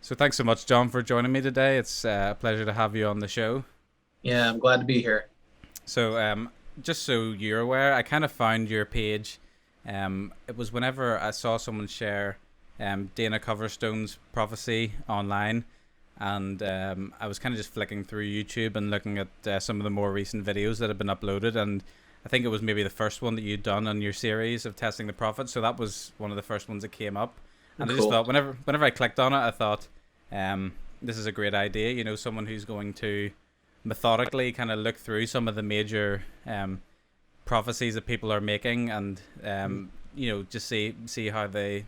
So thanks so much, John, for joining me today. It's a pleasure to have you on the show. Yeah, I'm glad to be here. So just so you're aware, I kind of found your page. It was whenever I saw someone share Dana Coverstone's prophecy online, and I was kind of just flicking through YouTube and looking at some of the more recent videos that have been uploaded, and I think it was maybe the first one that you'd done on your series of testing the prophet. So that was one of the first ones that came up, and I just Cool. thought whenever I clicked on it, I thought this is a great idea. You know, someone who's going to methodically kind of look through some of the major prophecies that people are making, and just see how they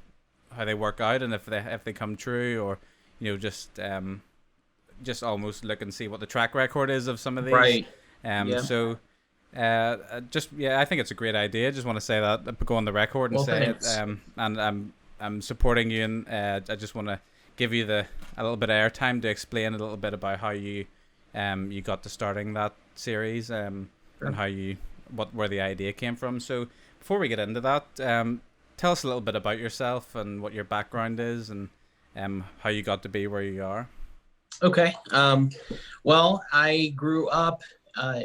work out, and if they come true, or just almost look and see what the track record is of some of these. Right. Yeah. So I think it's a great idea. I just want to say that, go on the record and Well, say thanks. it. And I'm supporting you, and I just want to give you a little bit of airtime to explain a little bit about how you got to starting that series, and Sure. where the idea came from. So before we get into that, tell us a little bit about yourself and what your background is, and how you got to be where you are. Okay. Well, I grew up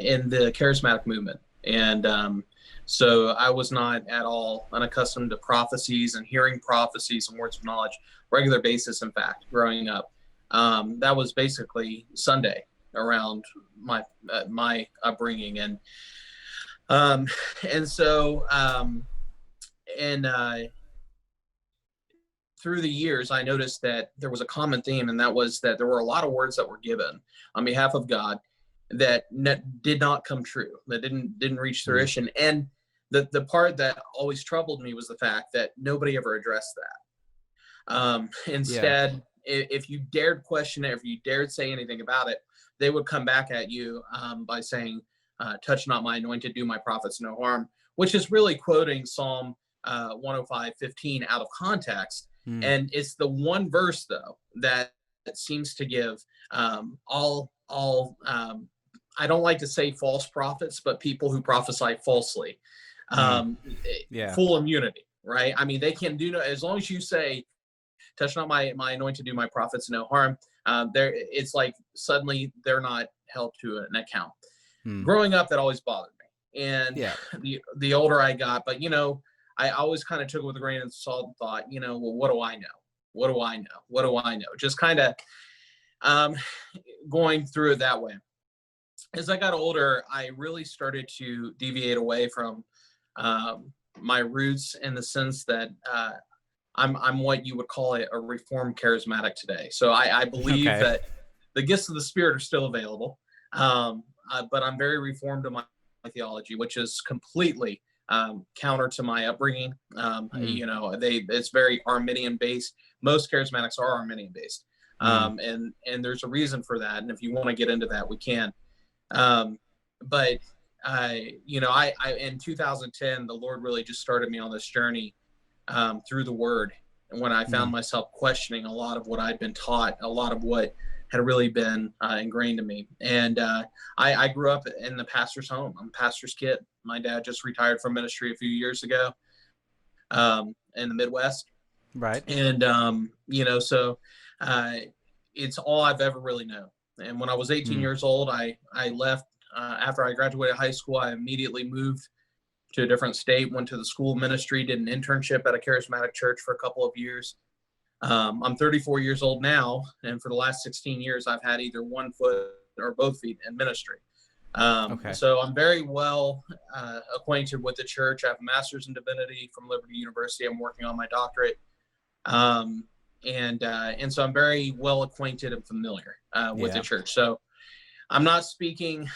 in the charismatic movement, and so I was not at all unaccustomed to prophecies and hearing prophecies and words of knowledge, regular basis. In fact, growing up, that was basically Sunday around my upbringing, um, and so and through the years, I noticed that there was a common theme, and that was that there were a lot of words that were given on behalf of God that did not come true, that didn't reach Mm. fruition. And the part that always troubled me was the fact that nobody ever addressed that. Yeah. Instead, if you dared question it, if you dared say anything about it, they would come back at you by saying, "Touch not my anointed, do my prophets no harm," which is really quoting Psalm 105:15 out of context. Mm. And it's the one verse though that seems to give all I don't like to say false prophets, but people who prophesy falsely, Mm. um, Yeah. full immunity, right? I mean, they can do no, as long as you say, "Touch not my anointed, do my prophets no harm." There, it's like suddenly they're not held to an account. Mm. Growing up, that always bothered me, and Yeah. the older I got, but I always kind of took it with a grain of salt and thought, well, what do I know? What do I know? What do I know? Just kind of um, going through it that way. As I got older, I really started to deviate away from my roots, in the sense that I'm what you would call a reformed charismatic today. So I believe Okay. that the gifts of the Spirit are still available, but I'm very reformed in my theology, which is completely counter to my upbringing. Mm. It's very Arminian based. Most charismatics are Arminian based, Mm. and there's a reason for that. And if you want to get into that, we can. Um, but I in 2010, the Lord really just started me on this journey through the Word, and when I found Mm. myself questioning a lot of what I'd been taught, a lot of what had really been ingrained in me. And I grew up in the pastor's home. I'm a pastor's kid. My dad just retired from ministry a few years ago in the Midwest, Right. and so uh, it's all I've ever really known. And when I was 18 Mm. years old, I left after I graduated high school. I immediately moved to a different state, went to the school of ministry, did an internship at a charismatic church for a couple of years. I'm 34 years old now, and for the last 16 years, I've had either one foot or both feet in ministry. Okay. So I'm very well acquainted with the church. I have a master's in divinity from Liberty University. I'm working on my doctorate. And so I'm very well acquainted and familiar with the Yeah. church. So I'm not speaking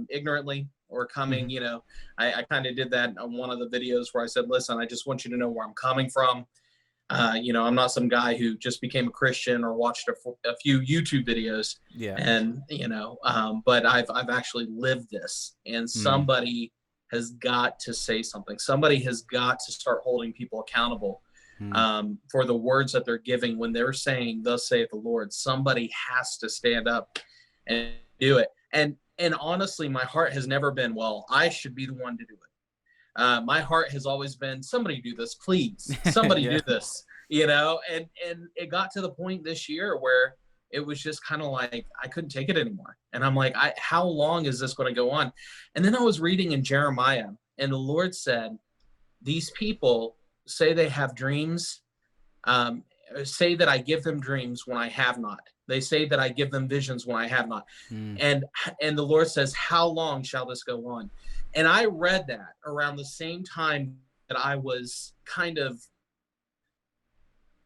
ignorantly or Mm-hmm. coming, I kind of did that on one of the videos where I said, "Listen, I just want you to know where I'm coming from. I'm not some guy who just became a Christian or watched a few YouTube videos, Yeah. and but I've actually lived this, and Mm. somebody has got to say something. Somebody has got to start holding people accountable Mm. for the words that they're giving when they're saying, 'Thus saith the Lord.' Somebody has to stand up and do it." And honestly, my heart has never been, well, I should be the one to do it. my heart has always been, somebody do this, please. Somebody Yeah. do this, you know? And it got to the point this year where it was just kind of like, I couldn't take it anymore. And I'm like, how long is this going to go on? And then I was reading in Jeremiah, and the Lord said, these people say they have dreams, say that I give them dreams when I have not. They say that I give them visions when I have not. And the Lord says, how long shall this go on? And I read that around the same time that I was kind of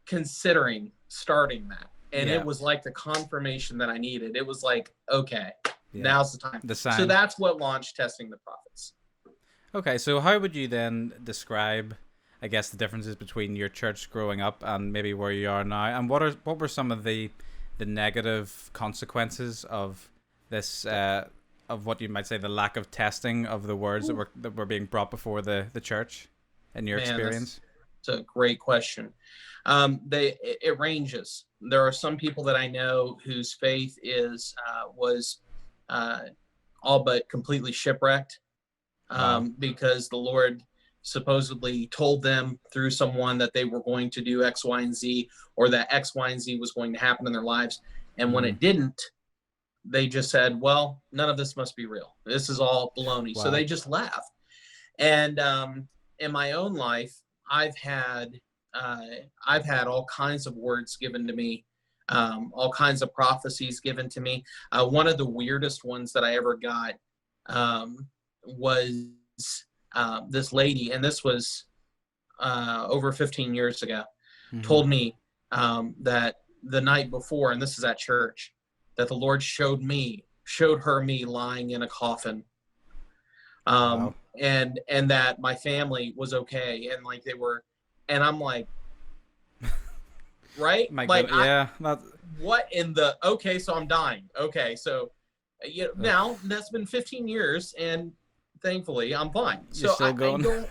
considering starting that. And it was like the confirmation that I needed. It was like, okay, now's the time. The sign. So that's what launched Testing the Prophets. Okay, so how would you then describe, I guess, the differences between your church growing up and maybe where you are now? And what were some of the negative consequences of this, of what you might say the lack of testing of the words that were being brought before the church in your experience? It's a great question. It ranges. There are some people that I know whose faith was all but completely shipwrecked, because the Lord supposedly told them through someone that they were going to do X, Y, and Z, or that X, Y, and Z was going to happen in their lives. And when it didn't, they just said, well, none of this must be real. This is all baloney. Wow. So they just left. And in my own life, I've had all kinds of words given to me, all kinds of prophecies given to me. One of the weirdest ones that I ever got was this lady, and this was over 15 years ago, told me that the night before, and this is at church, that the Lord showed her me lying in a coffin. Wow. and that my family was okay, and like they were, and I'm like, right? Like, yeah. What in the, okay, so I'm dying. Okay, so now that's been 15 years, and thankfully I'm fine. You're so still going.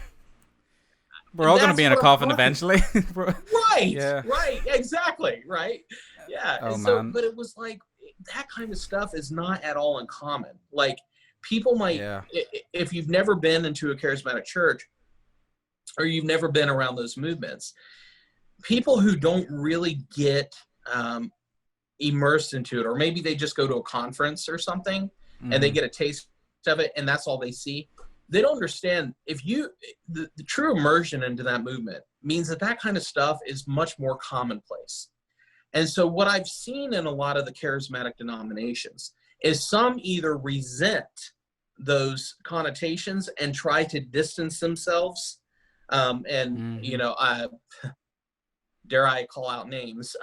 We're all going to be in a coffin eventually. Right. Yeah. Right. Exactly. Right. Yeah. Oh, and so, man. But it was like, that kind of stuff is not at all uncommon. Like, people might, if you've never been into a charismatic church, or you've never been around those movements, people who don't really get immersed into it, or maybe they just go to a conference or something and they get a taste of it, and that's all they see. They don't understand, the true immersion into that movement means that kind of stuff is much more commonplace. And so what I've seen in a lot of the charismatic denominations is some either resent those connotations and try to distance themselves. Dare I call out names?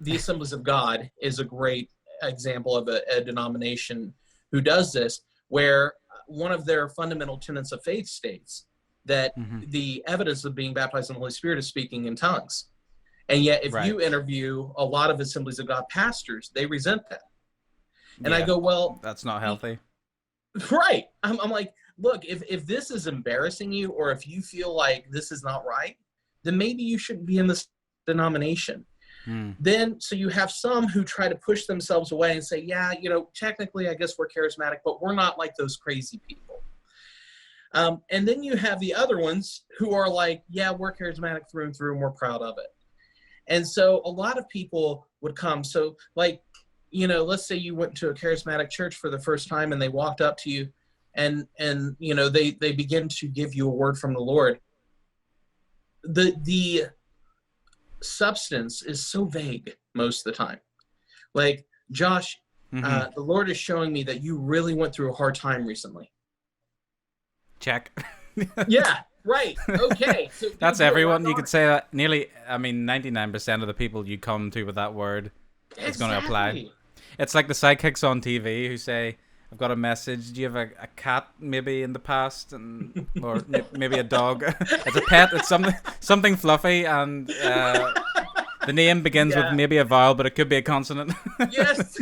The Assemblies of God is a great example of a denomination who does this, where one of their fundamental tenets of faith states that the evidence of being baptized in the Holy Spirit is speaking in tongues. And yet, if you interview a lot of Assemblies of God pastors, they resent that. And I go, well, that's not healthy. Right. I'm like, look, if this is embarrassing you, or if you feel like this is not right, then maybe you shouldn't be in this denomination. Then, so you have some who try to push themselves away and say, yeah, technically, I guess we're charismatic, but we're not like those crazy people. And then you have the other ones who are like, yeah, we're charismatic through and through, and we're proud of it. And so a lot of people would come. So like, let's say you went to a charismatic church for the first time, and they walked up to you and they begin to give you a word from the Lord. The substance is so vague most of the time. Like, Josh, the Lord is showing me that you really went through a hard time recently. Check. Yeah, right. Okay. So that's everyone. You could say that nearly, 99% of the people you come to with that word is going to apply. It's like the sidekicks on TV who say, I've got a message. Do you have a cat maybe in the past, or maybe a dog? It's a pet. It's something fluffy, and the name begins with maybe a vowel, but it could be a consonant. Yes.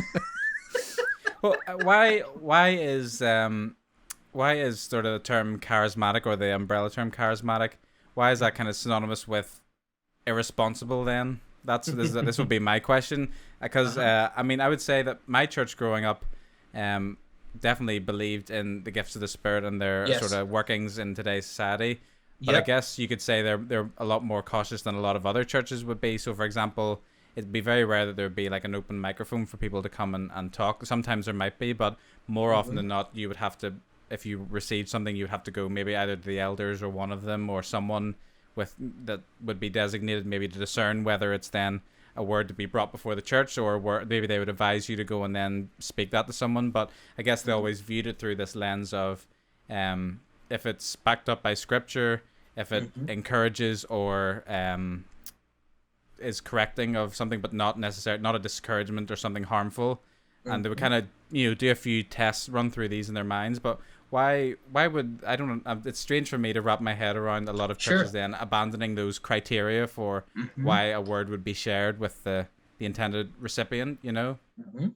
Well, why is sort of the term charismatic, or the umbrella term charismatic, why is that kind of synonymous with irresponsible then? This would be my question, because I would say that my church growing up, definitely believed in the gifts of the Spirit and their sort Yes. of workings in today's society. But I Yep. guess you could say they're a lot more cautious than a lot of other churches would be. So, for example, it'd be very rare that there'd be like an open microphone for people to come and talk. Sometimes there might be, but more often Hmm. than not, you would have to, if you received something, you would have to go maybe either to the elders or one of them or someone with that would be designated maybe to discern whether it's then a word to be brought before the church, or maybe they would advise you to go and then speak that to someone. But I guess they always viewed it through this lens of if it's backed up by scripture, if it Hmm. encourages or is correcting of something, but not necessarily not a discouragement or something harmful. And they would Hmm. kind of do a few tests, run through these in their minds. But why would I don't know? It's strange for me to wrap my head around a lot of churches Sure. then abandoning those criteria for Hmm. why a word would be shared with the intended recipient. Hmm.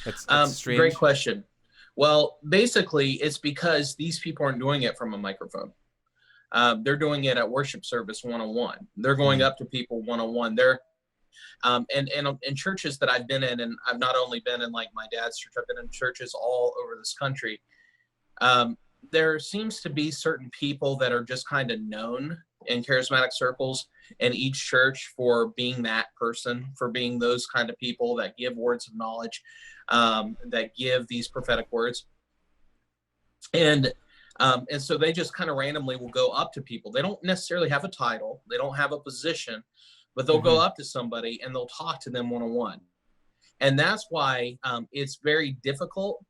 It's Great strange. question. Well, basically, it's because these people aren't doing it from a microphone. They're doing it at worship service one-on-one. They're going Mm. up to people one-on-one. They're and in churches that I've been in, and I've not only been in like my dad's church, I've been in churches all over this country. Um, there seems to be certain people that are just kind of known in charismatic circles in each church for being that person, for being those kind of people that give words of knowledge, that give these prophetic words. And so they just kind of randomly will go up to people. They don't necessarily have a title, they don't have a position, but they'll go Mm-hmm. up to somebody and they'll talk to them one-on-one. And that's why it's very difficult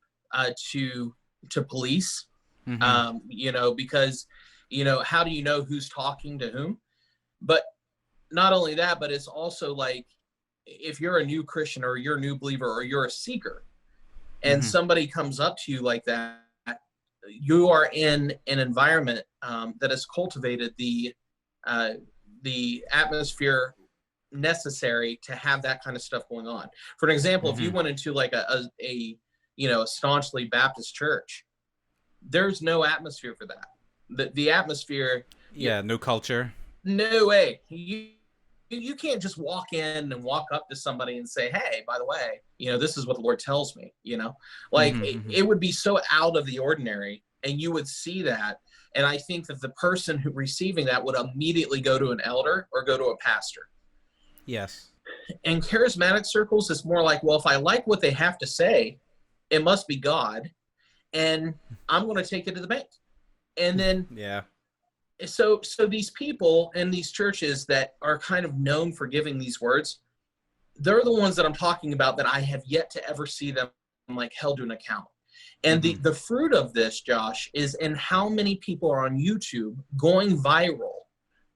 to police, Mm-hmm. because how do you know who's talking to whom? But not only that, but it's also like if you're a new Christian or you're a new believer or you're a seeker and Mm-hmm. somebody comes up to you like that, you are in an environment that has cultivated the atmosphere necessary to have that kind of stuff going on. For an example, if you Mm-hmm. went into like a staunchly Baptist church, there's no atmosphere for that. The atmosphere, you, Yeah. No culture. no way. You can't just walk in and walk up to somebody and say, hey, by the way, this is what the Lord tells me, like Mm-hmm. it, Mm-hmm. it would be so out of the ordinary, and you would see that. And I think that the person who receiving that would immediately go to an elder or go to a pastor. Yes. In charismatic circles, it's more like, well, if I like what they have to say, it must be God, and I'm going to take it to the bank. And then Yeah. so these people in these churches that are kind of known for giving these words, they're the ones that I'm talking about that I have yet to ever see them like held to an account. And Mm-hmm. the fruit of this, Josh, is in how many people are on YouTube going viral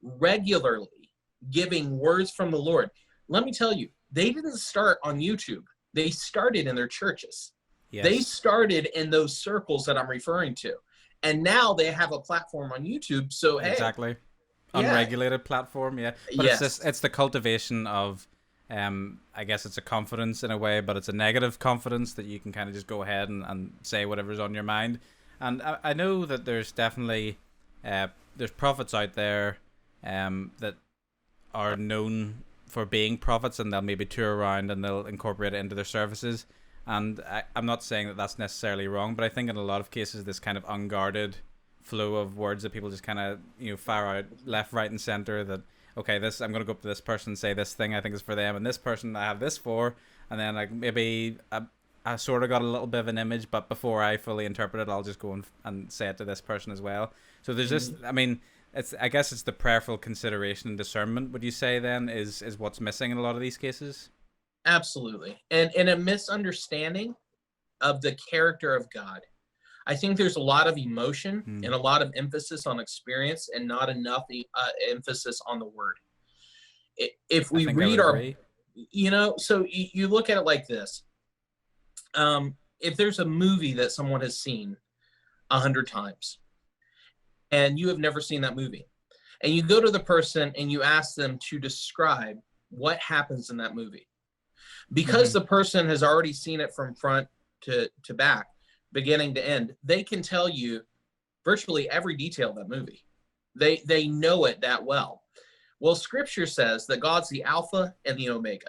regularly, giving words from the Lord. Let me tell you, they didn't start on YouTube. They started in their churches. They Yes. started in those circles that I'm referring to. And now they have a platform on YouTube. So, hey, Exactly. yeah, Unregulated platform, yeah. But yes, it's the cultivation of I guess it's a confidence in a way, but it's a negative confidence that you can kind of just go ahead and say whatever's on your mind. And I know that there's definitely there's prophets out there that are known for being prophets, and they'll maybe tour around and they'll incorporate it into their services. And I'm not saying that that's necessarily wrong, but I think in a lot of cases this kind of unguarded flow of words that people just kind of fire out left, right, and center. That okay, this I'm gonna go up to this person and say this thing I think is for them, and this person I have this for, and then like maybe I sort of got a little bit of an image, but before I fully interpret it, I'll just go and say it to this person as well. So there's just, I mean, I guess it's the prayerful consideration and discernment. Would you say then is what's missing in a lot of these cases? absolutely. And a misunderstanding of the character of God. I think there's a lot of emotion Hmm. and a lot of emphasis on experience and not enough emphasis on the word. If I we think I would read our, agree. so you look at it like this. If there's a movie that someone has seen 100 times and you have never seen that movie, and you go to the person and you ask them to describe what happens in that movie, because Hmm. the person has already seen it from front to back, beginning to end, they can tell you virtually every detail of that movie. They know it that well. Well, scripture says that God's the Alpha and the Omega.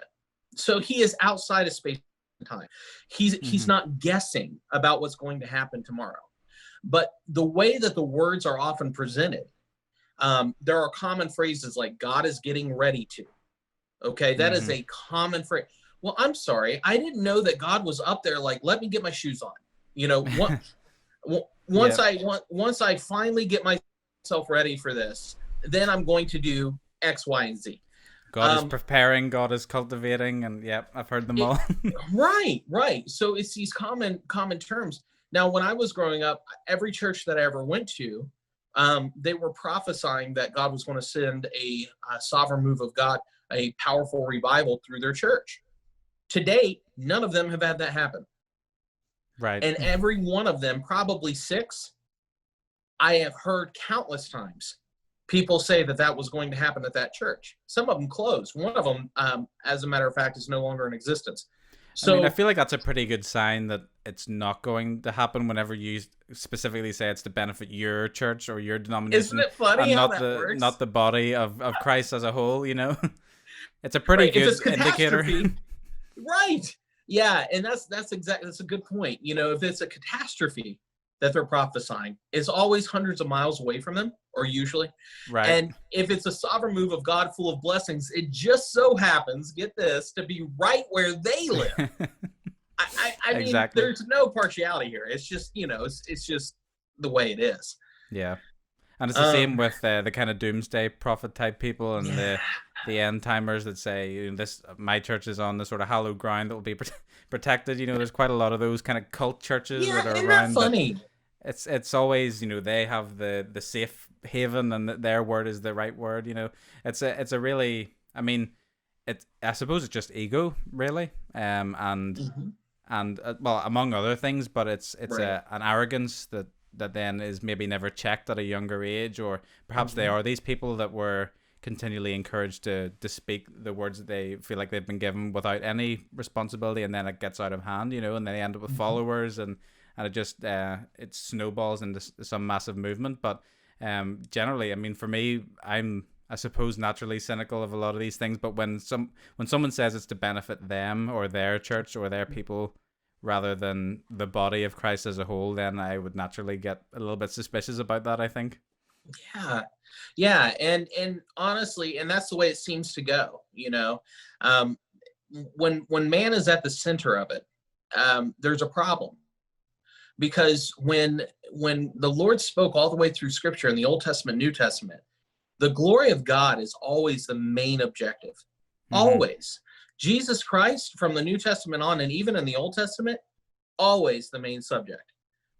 So he is outside of space time. He's not guessing about what's going to happen tomorrow. But the way that the words are often presented, there are common phrases like God is getting ready to. Okay, that is a common phrase. Well, I'm sorry, I didn't know that God was up there like, let me get my shoes on. You know, once I finally get myself ready for this, then I'm going to do X, Y, and Z. God is preparing, God is cultivating, and I've heard them all. Right. So it's these common terms. Now, when I was growing up, every church that I ever went to, they were prophesying that God was going to send a sovereign move of God, a powerful revival through their church. To date, none of them have had that happen. Right. And every one of them, probably 6, I have heard countless times people say that was going to happen at that church. Some of them closed. One of them, as a matter of fact, is no longer in existence. So, I mean, I feel like that's a pretty good sign that it's not going to happen whenever you specifically say it's to benefit your church or your denomination. Isn't it funny and how not that works? Not the body of Christ as a whole, you know? It's a pretty good indicator. Right. Yeah, and that's a good point. You know, if it's a catastrophe that they're prophesying, it's always hundreds of miles away from them, or usually. Right. And if it's a sovereign move of God full of blessings, it just so happens, get this, to be right where they live. I mean, exactly. There's no partiality here. It's just, you know, it's just the way it is. Yeah. And it's the same with the kind of doomsday prophet type people and the end timers that say, you know, my church is on the sort of hallowed ground that will be protected. You know, there's quite a lot of those kind of cult churches that are around. Isn't that funny? It's always, you know, they have the safe haven and their word is the right word. You know, it's a really, I mean, I suppose it's just ego, really, and well, among other things, but it's right. An arrogance that then is maybe never checked at a younger age, or perhaps they are these people that were continually encouraged to speak the words that they feel like they've been given without any responsibility, and then it gets out of hand, you know, and they end up with followers, and it just it snowballs into some massive movement. But generally, I mean, for me, I'm, I suppose, naturally cynical of a lot of these things, but when someone says it's to benefit them or their church or their people rather than the body of Christ as a whole, then I would naturally get a little bit suspicious about that, I think. Yeah. And honestly, and that's the way it seems to go, you know. When man is at the center of it, there's a problem. Because when the Lord spoke all the way through Scripture in the Old Testament, New Testament, the glory of God is always the main objective. Always. Jesus Christ, from the New Testament on, and even in the Old Testament, always the main subject.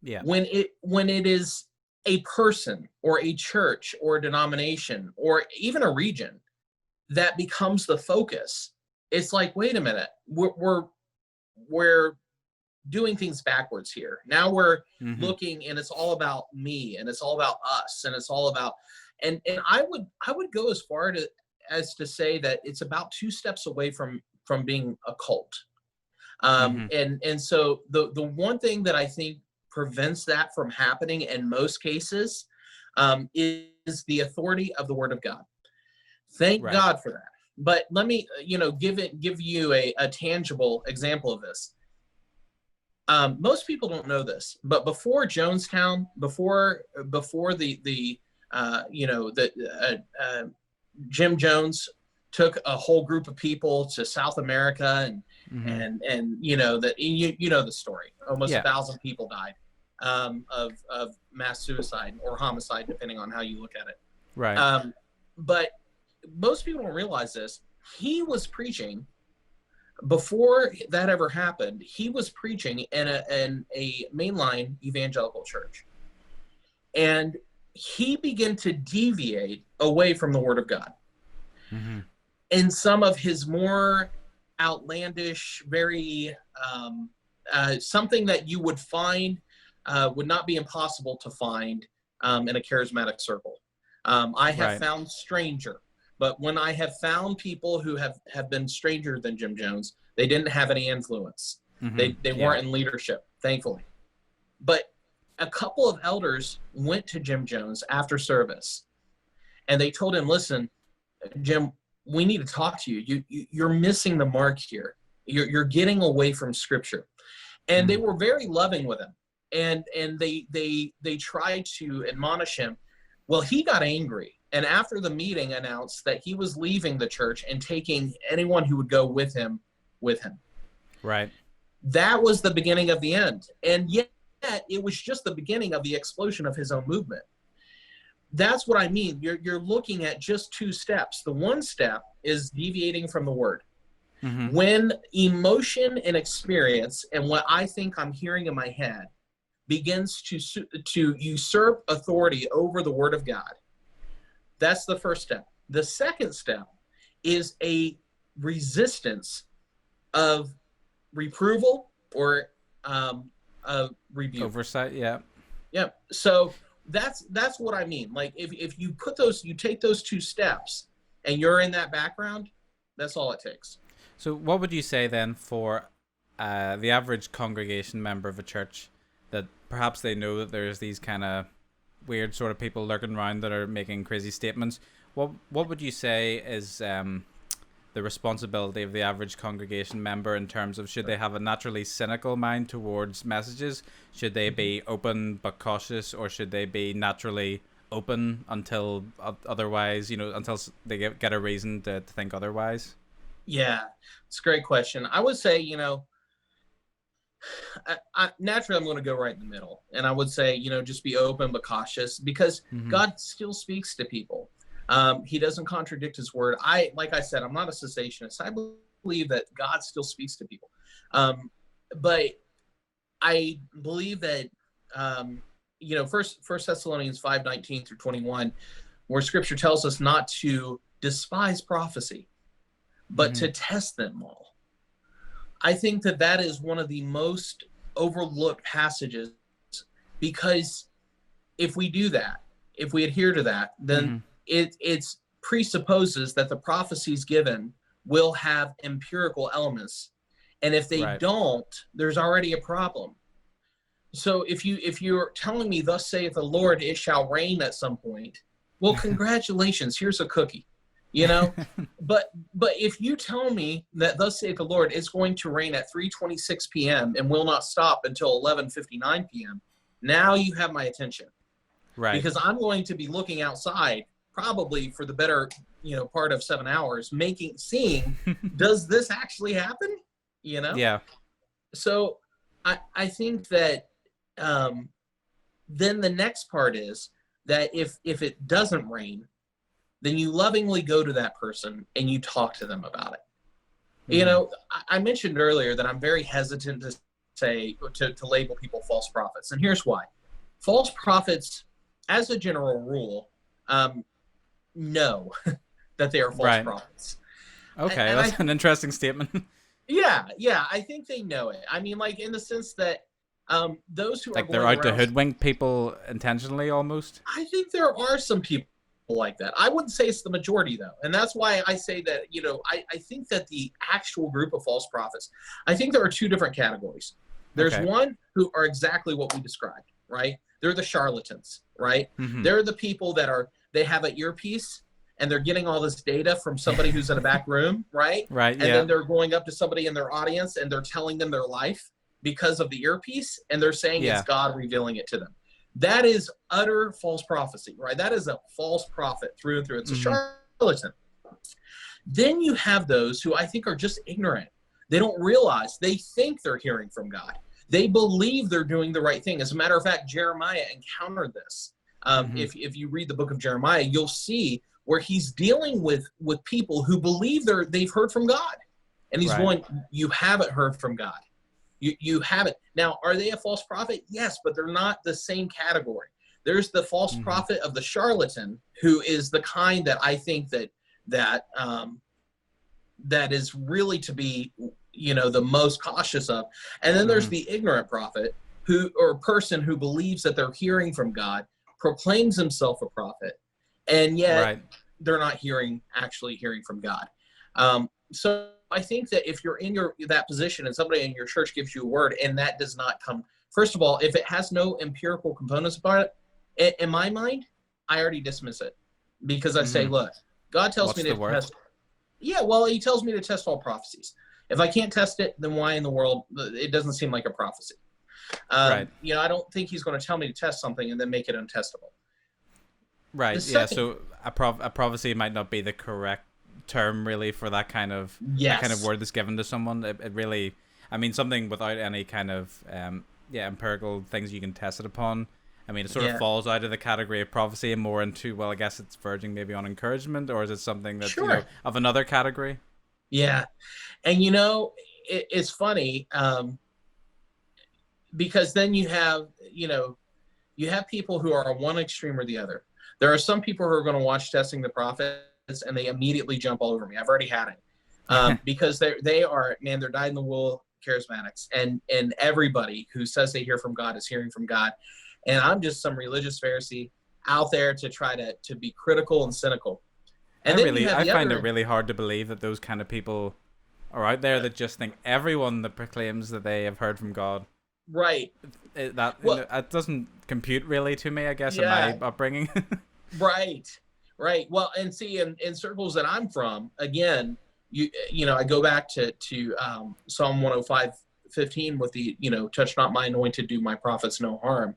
Yeah. When it is a person or a church or a denomination or even a region that becomes the focus, it's like, wait a minute, we're doing things backwards here. Now we're looking, and it's all about me, and it's all about us, and it's all about, and I would go as far as to say that it's about 2 steps away from being a cult. And so the one thing that I think prevents that from happening in most cases is the authority of the Word of God. Thank God for that. But let me, give you a tangible example of this. Most people don't know this, but before Jonestown, before the Jim Jones took a whole group of people to South America, and the story. Almost 1,000 people died of mass suicide or homicide, depending on how you look at it. Right. But most people don't realize this. He was preaching before that ever happened. He was preaching in a mainline evangelical church, and he began to deviate away from the Word of God. In some of his more outlandish, very something that you would find would not be impossible to find in a charismatic circle. I have found stranger, but when I have found people who have been stranger than Jim Jones, they didn't have any influence. They weren't in leadership, thankfully. But a couple of elders went to Jim Jones after service, and they told him, listen, Jim, we need to talk to you. You're missing the mark here. You're getting away from Scripture. And they were very loving with him. And they tried to admonish him. Well, he got angry. And after the meeting announced that he was leaving the church and taking anyone who would go with him. Right. That was the beginning of the end. And yet it was just the beginning of the explosion of his own movement. That's what I mean. You're looking at just two steps. The one step is deviating from the word. When emotion and experience and what I think I'm hearing in my head begins to usurp authority over the word of God, that's the first step. The second step is a resistance of reproval or a rebuke. Oversight, yeah. Yeah. So that's what I mean. Like if you take those two steps and you're in that background, that's all it takes. So what would you say then for the average congregation member of a church that perhaps they know that there's these kind of weird sort of people lurking around that are making crazy statements? What would you say is the responsibility of the average congregation member in terms of, should they have a naturally cynical mind towards messages? Should they be open but cautious, or should they be naturally open until otherwise, until they get a reason to think otherwise? Yeah, it's a great question. I would say, naturally I'm going to go right in the middle. And I would say, just be open but cautious, because God still speaks to people. He doesn't contradict his word. Like I said, I'm not a cessationist. I believe that God still speaks to people. But I believe that, First Thessalonians 5:19 through 21, where Scripture tells us not to despise prophecy, but to test them all. I think that is one of the most overlooked passages, because if we do that, if we adhere to that, then it presupposes that the prophecies given will have empirical elements. And if they don't, there's already a problem. So if you're telling me, thus saith the Lord, it shall rain at some point, well, congratulations, here's a cookie. But if you tell me that thus saith the Lord, it's going to rain at 3:26 p.m. and will not stop until 11:59 p.m., now you have my attention. Right. Because I'm going to be looking outside probably for the better, part of 7 hours, seeing, does this actually happen? Yeah. So I think that then the next part is that if it doesn't rain, then you lovingly go to that person and you talk to them about it. I mentioned earlier that I'm very hesitant to say, to label people false prophets. And here's why. False prophets, as a general rule, know that they are false prophets. Okay, and that's an interesting statement. Yeah, I think they know it. I mean, like, in the sense that those who are they're out to hoodwink people intentionally, almost. I think there are some people like that. I wouldn't say it's the majority, though, and that's why I say that I think that the actual group of false prophets, I think there are two different categories. There's one who are exactly what we described, right? They're the charlatans, right? They're the people that they have an earpiece and they're getting all this data from somebody who's in a back room, right? Right. And then they're going up to somebody in their audience and they're telling them their life because of the earpiece, and they're saying it's God revealing it to them. That is utter false prophecy, right? That is a false prophet through and through. It's a charlatan. Then you have those who I think are just ignorant. They don't realize. They think they're hearing from God. They believe they're doing the right thing. As a matter of fact, Jeremiah encountered this. If you read the book of Jeremiah, you'll see where he's dealing with people who believe they've heard from God. And he's going, you haven't heard from God. You haven't. Now, are they a false prophet? Yes, but they're not the same category. There's the false prophet of the charlatan, who is the kind that I think that is really to be, the most cautious of. And then there's the ignorant prophet or person who believes that they're hearing from God, proclaims himself a prophet, and yet they're not actually hearing from God. So I think that if you're in that position and somebody in your church gives you a word and that does not come, first of all, if it has no empirical components about it, in my mind, I already dismiss it, because I say, look, God tells me to test. Yeah, well, he tells me to test all prophecies. If I can't test it, then why in the world? It doesn't seem like a prophecy. Right. I don't think he's going to tell me to test something and then make it untestable. The Right. Yeah. second, So a prophecy might not be the correct term really for that kind of yes, word that's given to someone. It really, I mean, something without any kind of empirical things you can test it upon. I mean, it sort of yeah, falls out of the category of prophecy and more into, well, I guess it's verging maybe on encouragement, or is it something that's sure, of another category? yeah, and it's funny because then you have people who are on one extreme or the other. There are some people who are going to watch Testing the Prophets and they immediately jump all over me. I've already had it because they are, man, they're dyed in the wool charismatics, and everybody who says they hear from God is hearing from God, and I'm just some religious Pharisee out there to try to be critical and cynical. And then you have I the find other it end, really hard to believe that those kind of people are out there that just think everyone that proclaims that they have heard from God, right? Well, that doesn't compute really to me, I guess, in my yeah, upbringing. right, right. Well, and see, in circles that I'm from, again, I go back to Psalm 105:15 with the touch not my anointed, do my prophets no harm.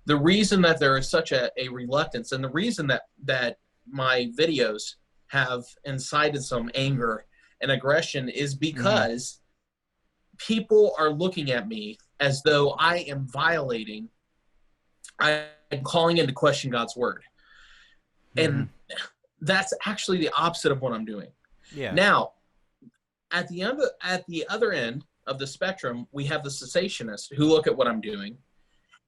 The reason that there is such a reluctance, and the reason that my videos have incited some anger and aggression, is Hmm. because people are looking at me as though I'm calling into question God's word. Hmm. And that's actually the opposite of what I'm doing. Yeah. Now, at the other end of the spectrum, we have the cessationists who look at what I'm doing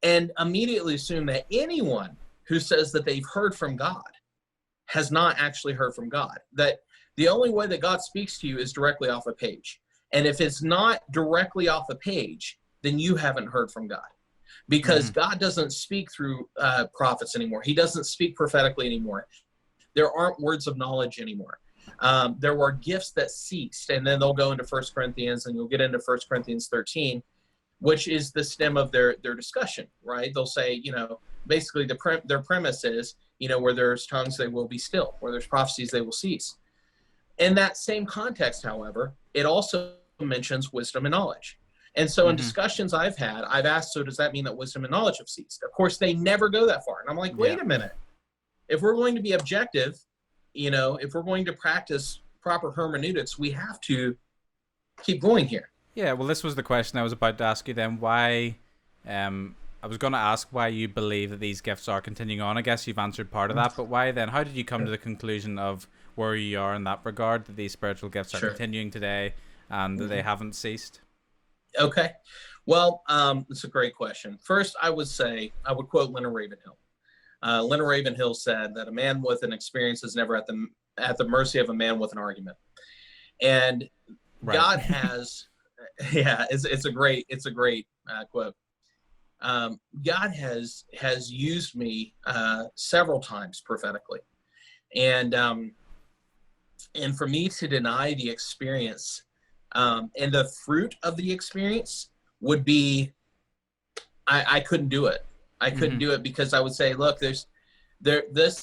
and immediately assume that anyone who says that they've heard from God has not actually heard from God. That the only way that God speaks to you is directly off a page. And if it's not directly off a page, then you haven't heard from God. Because Hmm. God doesn't speak through prophets anymore. He doesn't speak prophetically anymore. There aren't words of knowledge anymore. There were gifts that ceased, and then they'll go into 1 Corinthians, and you'll get into 1 Corinthians 13, which is the stem of their discussion, right? They'll say, basically their premise is, where there's tongues, they will be still. Where there's prophecies, they will cease. In that same context, however, it also mentions wisdom and knowledge. And so in Hmm. discussions I've had, I've asked, so does that mean that wisdom and knowledge have ceased? Of course, they never go that far. And I'm like, Yeah. wait a minute. If we're going to be objective, if we're going to practice proper hermeneutics, we have to keep going here. Yeah. Well, this was the question I was about to ask you then. Why? I was going to ask why you believe that these gifts are continuing on. I guess you've answered part of that, but why then? How did you come to the conclusion of where you are in that regard, that these spiritual gifts are Sure. continuing today and that they haven't ceased? Okay. Well, it's a great question. First, I would quote Leonard Ravenhill. Leonard Ravenhill said that a man with an experience is never at the mercy of a man with an argument. And Right. God has, yeah, it's a great quote. God has used me several times prophetically, and for me to deny the experience and the fruit of the experience would be, I couldn't do it. I couldn't Hmm. do it because I would say, look, this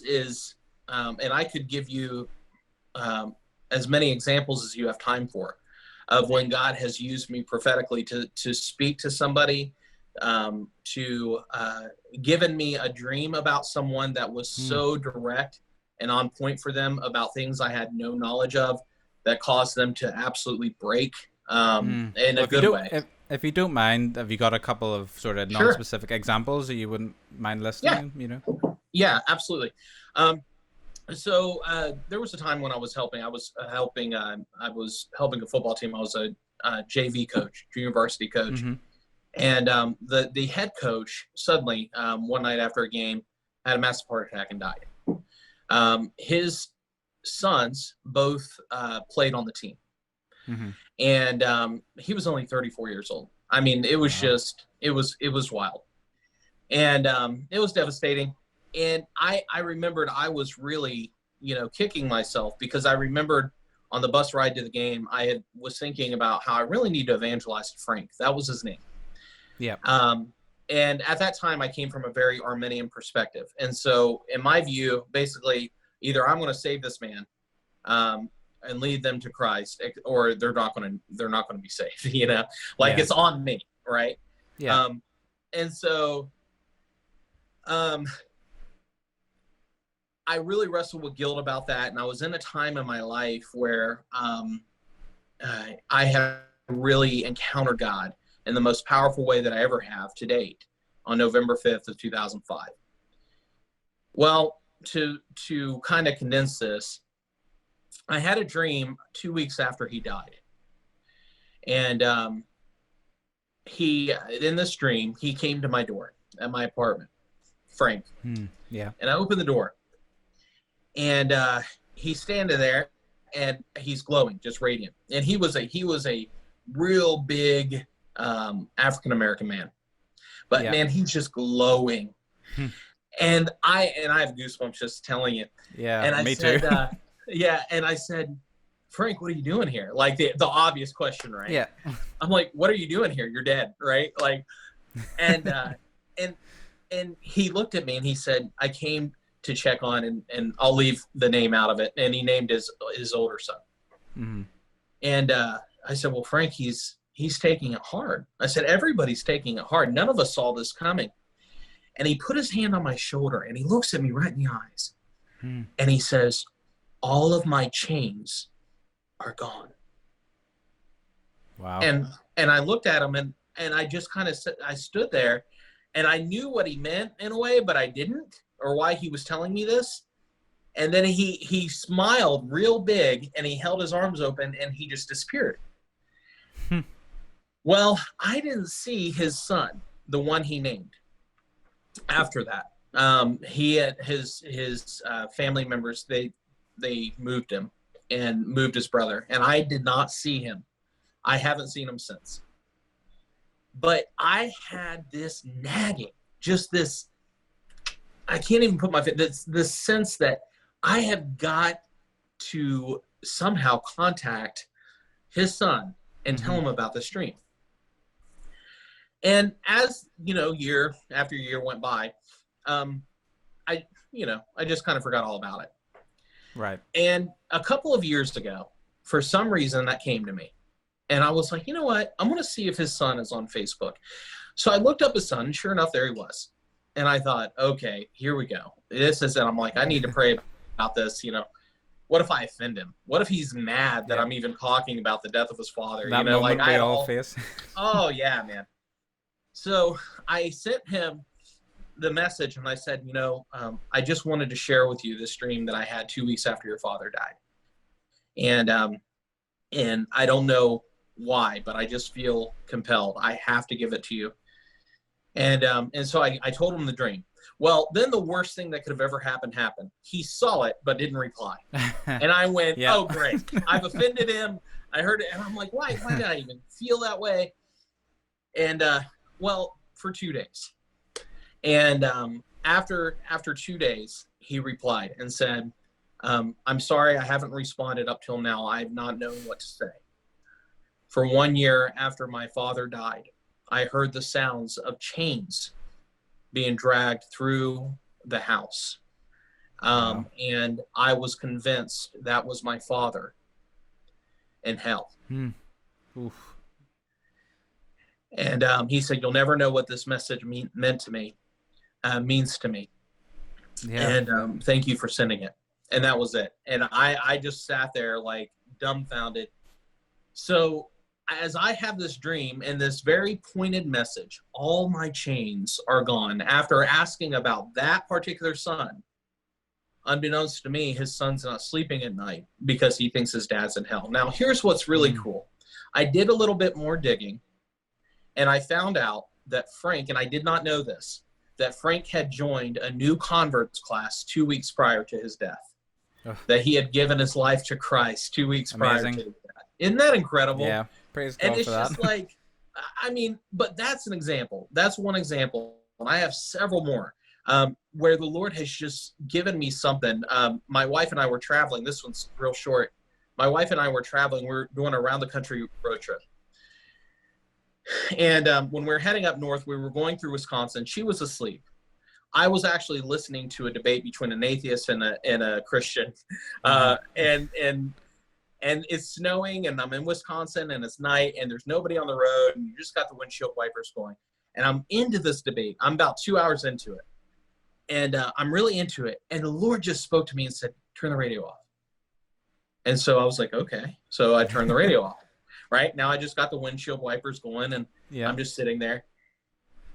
is, and I could give you as many examples as you have time for, of when God has used me prophetically to speak to somebody, to given me a dream about someone that was so direct and on point for them about things I had no knowledge of, that caused them to absolutely break in Well, a good way. if you don't mind, have you got a couple of sort of Sure. non-specific examples that you wouldn't mind Yeah. listing? Yeah, absolutely. So there was a time when I was helping. I was helping a football team. I was a JV coach, junior varsity coach, Hmm. and the head coach suddenly one night after a game had a massive heart attack and died. His sons both played on the team, Hmm. and he was only 34 years old. I mean, it was Wow. just it was wild, and it was devastating. And I remembered I was really kicking myself because I remembered on the bus ride to the game was thinking about how I really need to evangelize to Frank. That was his name. Yeah. And at that time, I came from a very Arminian perspective. And so, in my view, basically, either I'm going to save this man, and lead them to Christ, or they're not going to be saved. Like it's on me, right? Yeah. And so I really wrestled with guilt about that, and I was in a time in my life where I have really encountered God in the most powerful way that I ever have to date on November 5th of 2005. Well, to kind of condense this, I had a dream 2 weeks after he died. And in this dream, he came to my door at my apartment, Frank. Yeah. And I opened the door, and he's standing there, and he's glowing, just radiant. And he was a real big African-American man, but man, he's just glowing. And I have goosebumps just telling it. Yeah, and I me said, too. And I said, Frank, what are you doing here? Like the obvious question, right? Yeah. I'm like, what are you doing here? You're dead, right? Like, and and he looked at me and he said, I came to check on, and I'll leave the name out of it. And he named his older son. Mm-hmm. And I said, well, Frank, he's taking it hard. I said, everybody's taking it hard. None of us saw this coming. And he put his hand on my shoulder and he looks at me right in the eyes. And he says, all of my chains are gone. Wow. And I looked at him and I just kind of I stood there, and I knew what he meant in a way, but I didn't, or why he was telling me this. And then he smiled real big, and he held his arms open, and he just disappeared. Well, I didn't see his son, the one he named. After that, he had his family members, they moved him and moved his brother, and I did not see him. I haven't seen him since. But I had this nagging, just this, I can't even put my face, this sense that I have got to somehow contact his son and tell him about this dream. And as, year after year went by, I just kind of forgot all about it. Right. And a couple of years ago, for some reason, that came to me. And I was like, you know what? I'm going to see if his son is on Facebook. So I looked up his son, and sure enough, there he was. And I thought, okay, here we go. This is it. I'm like, I need to pray about this. What if I offend him? What if he's mad that I'm even talking about the death of his father? That moment we all face. Oh, yeah, man. So I sent him the message, and I said, I just wanted to share with you this dream that I had 2 weeks after your father died. And I don't know why, but I just feel compelled. I have to give it to you. And so I told him the dream. Well, then the worst thing that could have ever happened. He saw it, but didn't reply. And I went, oh, great. I've offended him. I heard it. And I'm like, why did I even feel that way? And, for 2 days. And after 2 days, he replied and said, I'm sorry I haven't responded up till now. I have not known what to say. For 1 year after my father died, I heard the sounds of chains being dragged through the house. And I was convinced that was my father in hell. Oof. And he said, you'll never know what this message means to me. Yeah. And thank you for sending it. And that was it. And I just sat there like dumbfounded. So as I have this dream and this very pointed message, all my chains are gone. After asking about that particular son, unbeknownst to me, his son's not sleeping at night because he thinks his dad's in hell. Now, here's what's really cool. I did a little bit more digging, and I found out that Frank, and I did not know this, that Frank had joined a new converts class 2 weeks prior to his death. That he had given his life to Christ 2 weeks prior to his death. Isn't that incredible? Yeah, praise God for that. And it's just like, but that's an example. That's one example. And I have several more where the Lord has just given me something. My wife and I were traveling. This one's real short. My wife and I were traveling. We were doing a around the country road trip. And when we were heading up north, we were going through Wisconsin. She was asleep. I was actually listening to a debate between an atheist and a Christian. And and it's snowing, and I'm in Wisconsin, and it's night, and there's nobody on the road, and you just got the windshield wipers going. And I'm into this debate. I'm about 2 hours into it. And I'm really into it. And the Lord just spoke to me and said, turn the radio off. And so I was like, okay. So I turned the radio off. Right? Now I just got the windshield wipers going, and I'm just sitting there.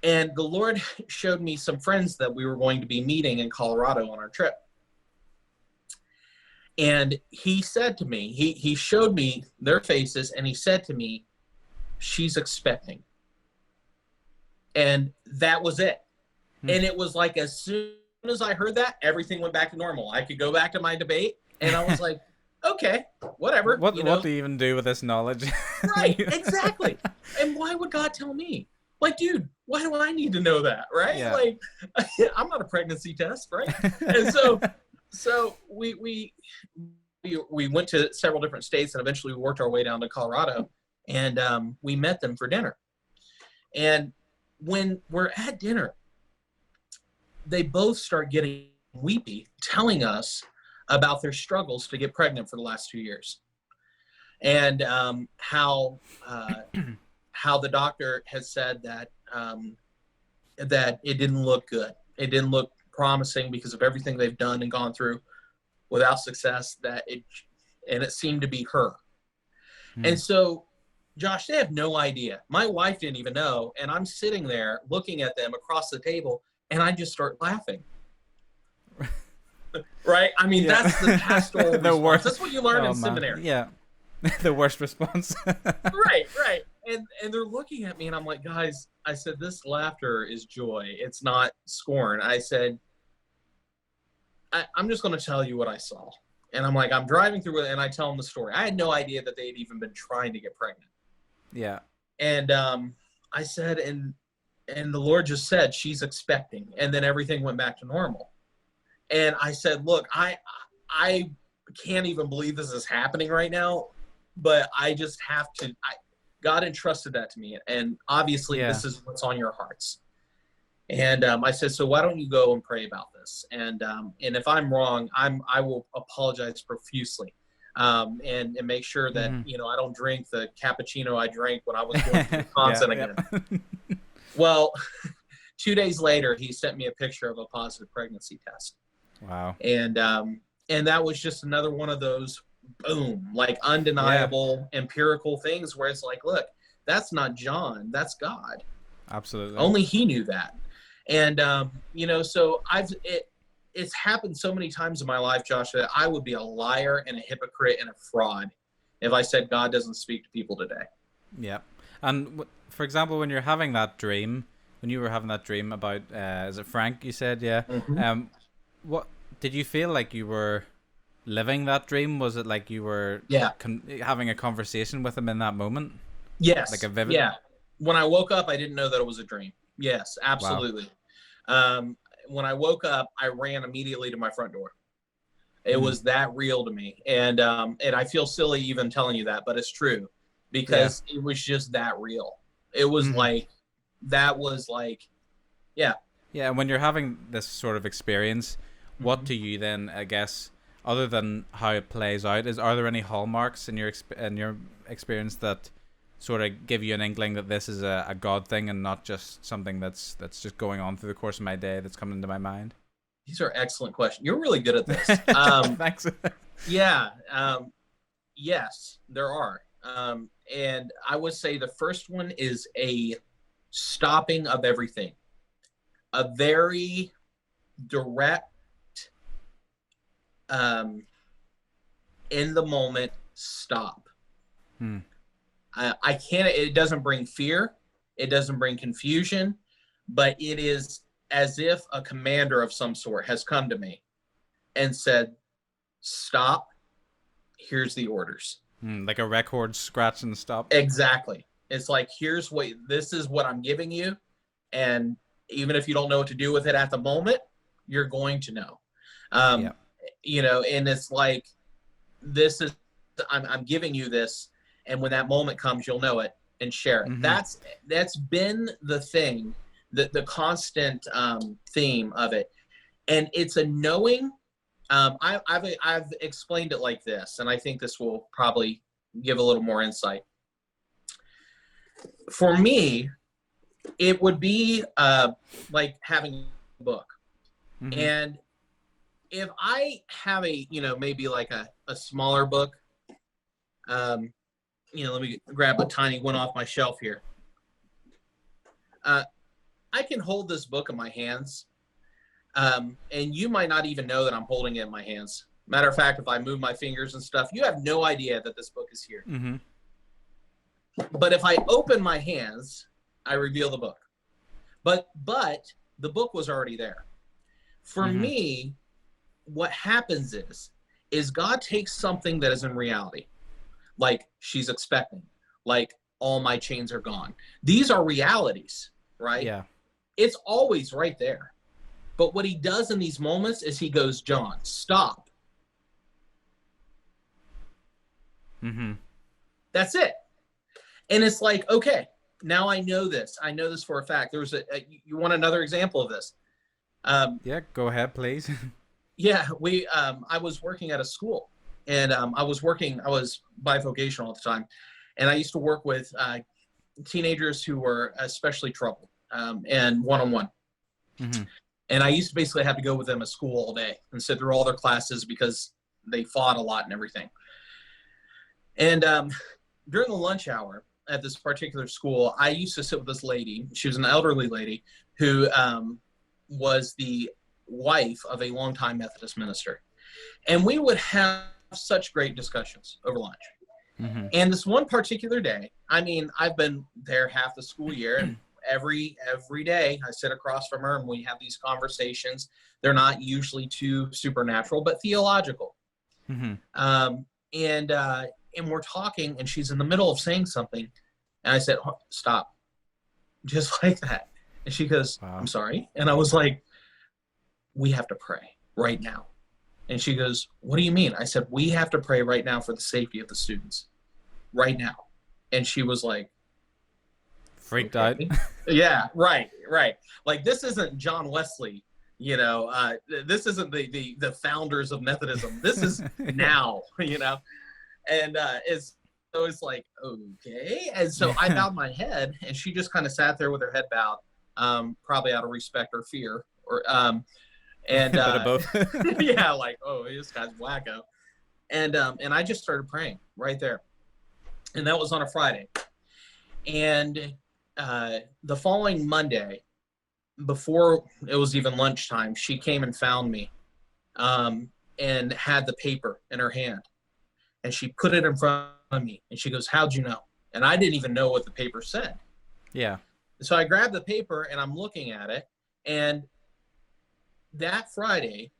And the Lord showed me some friends that we were going to be meeting in Colorado on our trip. And he said to me, he showed me their faces, and he said to me, she's expecting. And that was it. And it was like, as soon as I heard that, everything went back to normal. I could go back to my debate, and I was like, okay, whatever. What do you even do with this knowledge? Right, exactly. And why would God tell me? Like, dude, why do I need to know that, right? Yeah. Like, I'm not a pregnancy test, right? And so we went to several different states, and eventually we worked our way down to Colorado, and we met them for dinner. And when we're at dinner, they both start getting weepy, telling us about their struggles to get pregnant for the last 2 years, and how the doctor has said that that it didn't look good. It didn't look promising because of everything they've done and gone through without success. It seemed to be her. And so, Josh, they have no idea. My wife didn't even know, and I'm sitting there looking at them across the table, and I just start laughing. Right? I mean, that's the pastoral response. Worst. That's what you learn in seminary. Yeah. The worst response. Right. And they're looking at me, and I'm like, guys, I said, this laughter is joy. It's not scorn. I said, I'm just going to tell you what I saw. And I'm like, I'm driving through it, and I tell them the story. I had no idea that they had even been trying to get pregnant. Yeah. And I said, and the Lord just said, she's expecting. And then everything went back to normal. And I said, look, I can't even believe this is happening right now, but I just have to. God entrusted that to me. And obviously this is what's on your hearts. And I said, so why don't you go and pray about this? And if I'm wrong, I will apologize profusely. And make sure that, I don't drink the cappuccino I drank when I was going to Wisconsin again. Well, 2 days later, he sent me a picture of a positive pregnancy test. Wow. And that was just another one of those, boom, like undeniable empirical things where it's like, look, that's not John, that's God. Absolutely. Only he knew that. And, so it's happened so many times in my life, Josh, that I would be a liar and a hypocrite and a fraud if I said God doesn't speak to people today. Yeah. And for example, when you were having that dream about, is it Frank you said? Yeah. Mm-hmm. What did you feel like you were living that dream? Was it like you were having a conversation with him in that moment? Yes. Like a vivid. Yeah. When I woke up, I didn't know that it was a dream. Yes, absolutely. Wow. When I woke up, I ran immediately to my front door. It was that real to me. And I feel silly even telling you that, but it's true because it was just that real. It was yeah. Yeah. And when you're having this sort of experience, what do you then, I guess, other than how it plays out, are there any hallmarks in your experience that sort of give you an inkling that this is a God thing and not just something that's just going on through the course of my day that's coming into my mind? These are excellent questions. You're really good at this. Thanks. Yeah. Yes, there are. And I would say the first one is a stopping of everything. A very direct, in the moment stop. I can't, it doesn't bring fear. It doesn't bring confusion, but it is as if a commander of some sort has come to me and said, stop, here's the orders. Like a record scratch and stop. Exactly. It's like, this is what I'm giving you. And even if you don't know what to do with it at the moment, you're going to know. And it's like, I'm giving you this. And when that moment comes, you'll know it and share it. That's been the thing, the constant theme of it. And it's a knowing I've explained it like this, and I think this will probably give a little more insight. For me, it would be like having a book. Mm-hmm. And if I have a, maybe like a smaller book, let me grab a tiny one off my shelf here. I can hold this book in my hands, and you might not even know that I'm holding it in my hands. Matter of fact, if I move my fingers and stuff, you have no idea that this book is here. Mm-hmm. But if I open my hands, I reveal the book. But the book was already there. For me, what happens is God takes something that is in reality, like she's expecting, like all my chains are gone. These are realities, right? Yeah. It's always right there. But what he does in these moments is he goes, John, stop. Mm-hmm. That's it. And it's like, okay, now I know this. I know this for a fact. There was you want another example of this? Yeah, go ahead, please. Yeah, I was working at a school, and I was bivocational at the time, and I used to work with teenagers who were especially troubled, and one-on-one. Mm-hmm. And I used to basically have to go with them at school all day and sit through all their classes because they fought a lot and everything. And during the lunch hour at this particular school, I used to sit with this lady. She was an elderly lady who was the wife of a longtime Methodist minister. And we would have such great discussions over lunch. Mm-hmm. And this one particular day, I mean, I've been there half the school year, and every day I sit across from her and we have these conversations. They're not usually too supernatural, but theological. Mm-hmm. And we're talking, and she's in the middle of saying something. And I said, stop. Just like that. And she goes, wow. I'm sorry. And I was like, we have to pray right now. And she goes, what do you mean? I said, we have to pray right now for the safety of the students. Right now. And she was like, freaked okay. out. Yeah, right. Like, this isn't John Wesley, this isn't the founders of Methodism. This is now, and it's like, okay. And so I bowed my head, and she just kind of sat there with her head bowed, probably out of respect or fear, or and bit of both. yeah, like, oh, this guy's wacko. And I just started praying right there, and that was on a Friday. And the following Monday, before it was even lunchtime, she came and found me, and had the paper in her hand, and she put it in front of me, and she goes, how'd you know? And I didn't even know what the paper said. Yeah. So I grabbed the paper, and I'm looking at it, and that Friday,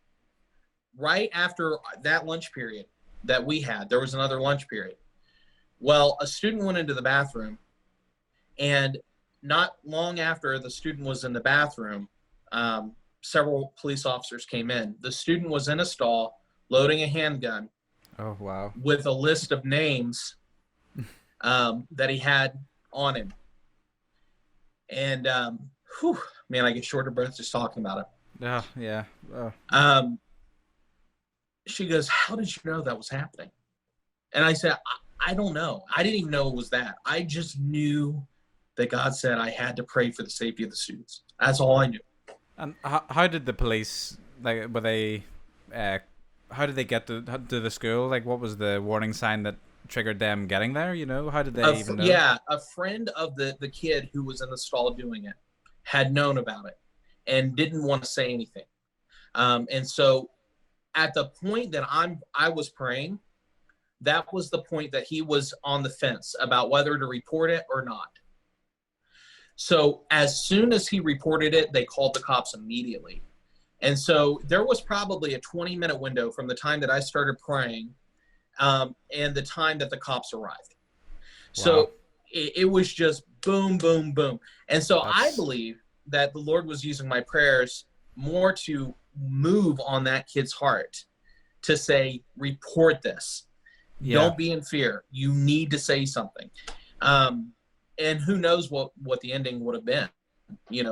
right after that lunch period that we had, there was another lunch period. Well, a student went into the bathroom, and not long after the student was in the bathroom, several police officers came in. The student was in a stall loading a handgun. Oh, wow. With a list of names that he had on him. And, man, I get short of breath just talking about it. Oh, yeah. Oh. She goes, how did you know that was happening? And I said, I don't know. I didn't even know it was that. I just knew that God said I had to pray for the safety of the students. That's all I knew. And how did the police, like, were they, how did they get to the school? Like, what was the warning sign that triggered them getting there? How did they even know? Yeah, a friend of the kid who was in the stall doing it had known about it and didn't want to say anything. And so at the point that I was praying, that was the point that he was on the fence about whether to report it or not. So as soon as he reported it, they called the cops immediately. And so there was probably a 20-minute window from the time that I started praying and the time that the cops arrived. Wow. So it was just boom, boom, boom. And so I believe that the Lord was using my prayers more to move on that kid's heart to say, report this. Yeah. Don't be in fear. You need to say something. And who knows what the ending would have been,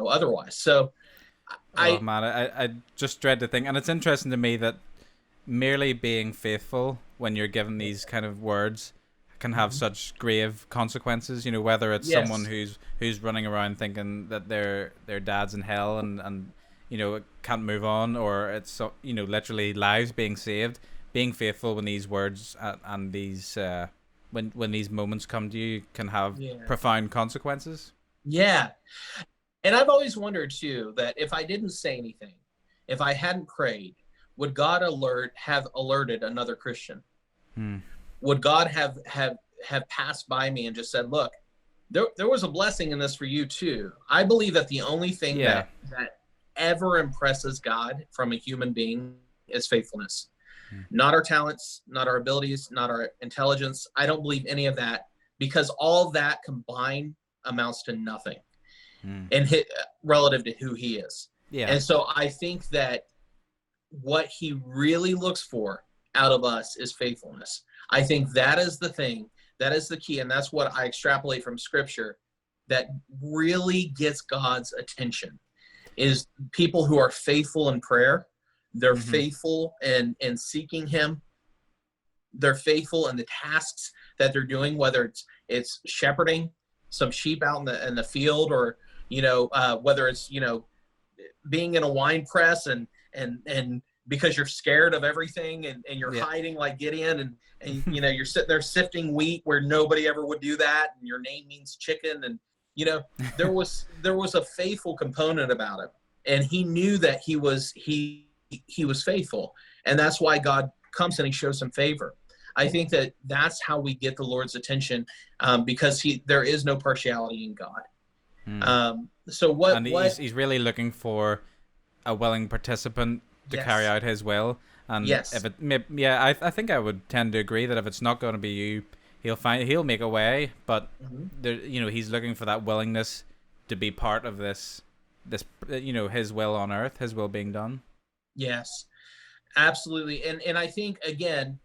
otherwise. So man, I just dread to think. And it's interesting to me that merely being faithful when you're given these kind of words can have such grave consequences. You know, whether it's someone Yes. who's running around thinking that their dad's in hell and you know can't move on, or it's you know literally lives being saved. Being faithful when these words and these when these moments come to you can have profound consequences. Yeah. And I've always wondered too that if I didn't say anything, if I hadn't prayed, would God have alerted another Christian? Would God have passed by me and just said, "Look, there was a blessing in this for you too"? I believe that the only thing that ever impresses God from a human being is faithfulness. Not our talents, not our abilities, not our intelligence. I don't believe any of that, because all that combined amounts to nothing and relative to who he is. And so I think that what he really looks for out of us is faithfulness. I think that is the thing, that is the key, and that's what I extrapolate from scripture that really gets God's attention, is people who are faithful in prayer. They're faithful in seeking him. They're faithful in the tasks that they're doing, whether it's shepherding some sheep out in the field, or whether it's being in a wine press and because you're scared of everything and you're hiding like Gideon, and you're sitting there sifting wheat where nobody ever would do that, and your name means chicken, and there was a faithful component about it, and he knew that he was faithful, and that's why God comes and he shows him favor. I think that that's how we get the Lord's attention, because there is no partiality in God. So he's really looking for a willing participant to carry out his will. And if I think I would tend to agree that if it's not going to be you, he'll make a way, but there, he's looking for that willingness to be part of this his will on earth, his will being done. Yes, absolutely. And I think, again,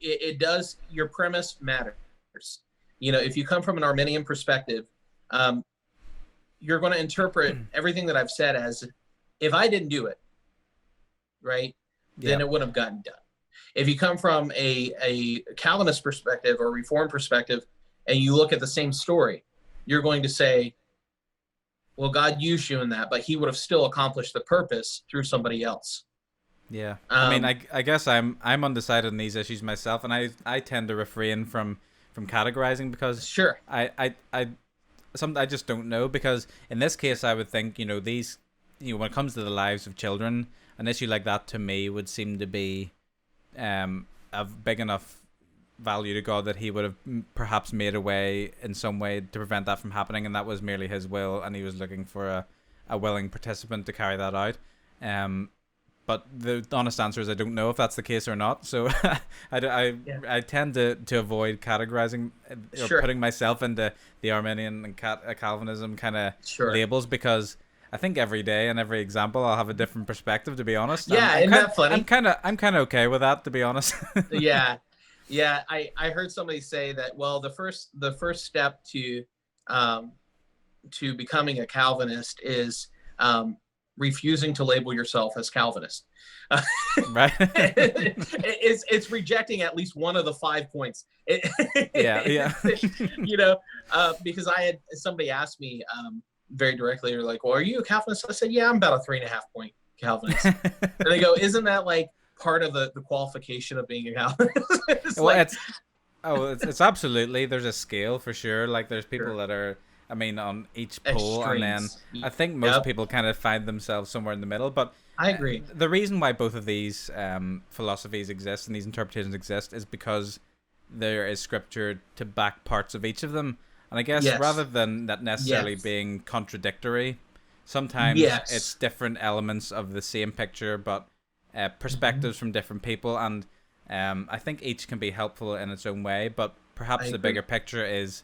it does, your premise matters. If you come from an Arminian perspective, you're going to interpret everything that I've said as, if I didn't do it, right, then it wouldn't have gotten done. If you come from a Calvinist perspective or Reformed perspective, and you look at the same story, you're going to say, well, God used you in that, but he would have still accomplished the purpose through somebody else. Yeah. I mean, I guess I'm undecided on these issues myself, and I tend to refrain from categorizing, because I just don't know, because in this case I would think, these, when it comes to the lives of children, an issue like that to me would seem to be of big enough value to God that he would have perhaps made a way in some way to prevent that from happening, and that was merely his will, and he was looking for a willing participant to carry that out. But the honest answer is I don't know if that's the case or not. So I tend to avoid categorizing or putting myself into the Arminian and Calvinism kind of labels, because I think every day and every example I'll have a different perspective, to be honest. Isn't that funny? I'm kind of okay with that, to be honest. Yeah. I heard somebody say that, well, the first step to becoming a Calvinist is refusing to label yourself as Calvinist. Right. It's rejecting at least one of the 5 points. Because somebody asked me very directly, they're like, well, are you a Calvinist? I said, yeah, I'm about a 3.5 point Calvinist. And they go, isn't that like part of the qualification of being a Calvinist? It's absolutely, there's a scale for sure. Like there's people that are, I mean, on each pole, and then I think most people kind of find themselves somewhere in the middle. But I agree. The reason why both of these philosophies exist and these interpretations exist is because there is scripture to back parts of each of them. And I guess rather than that necessarily being contradictory, sometimes it's different elements of the same picture, but perspectives from different people. And I think each can be helpful in its own way, but perhaps the bigger picture is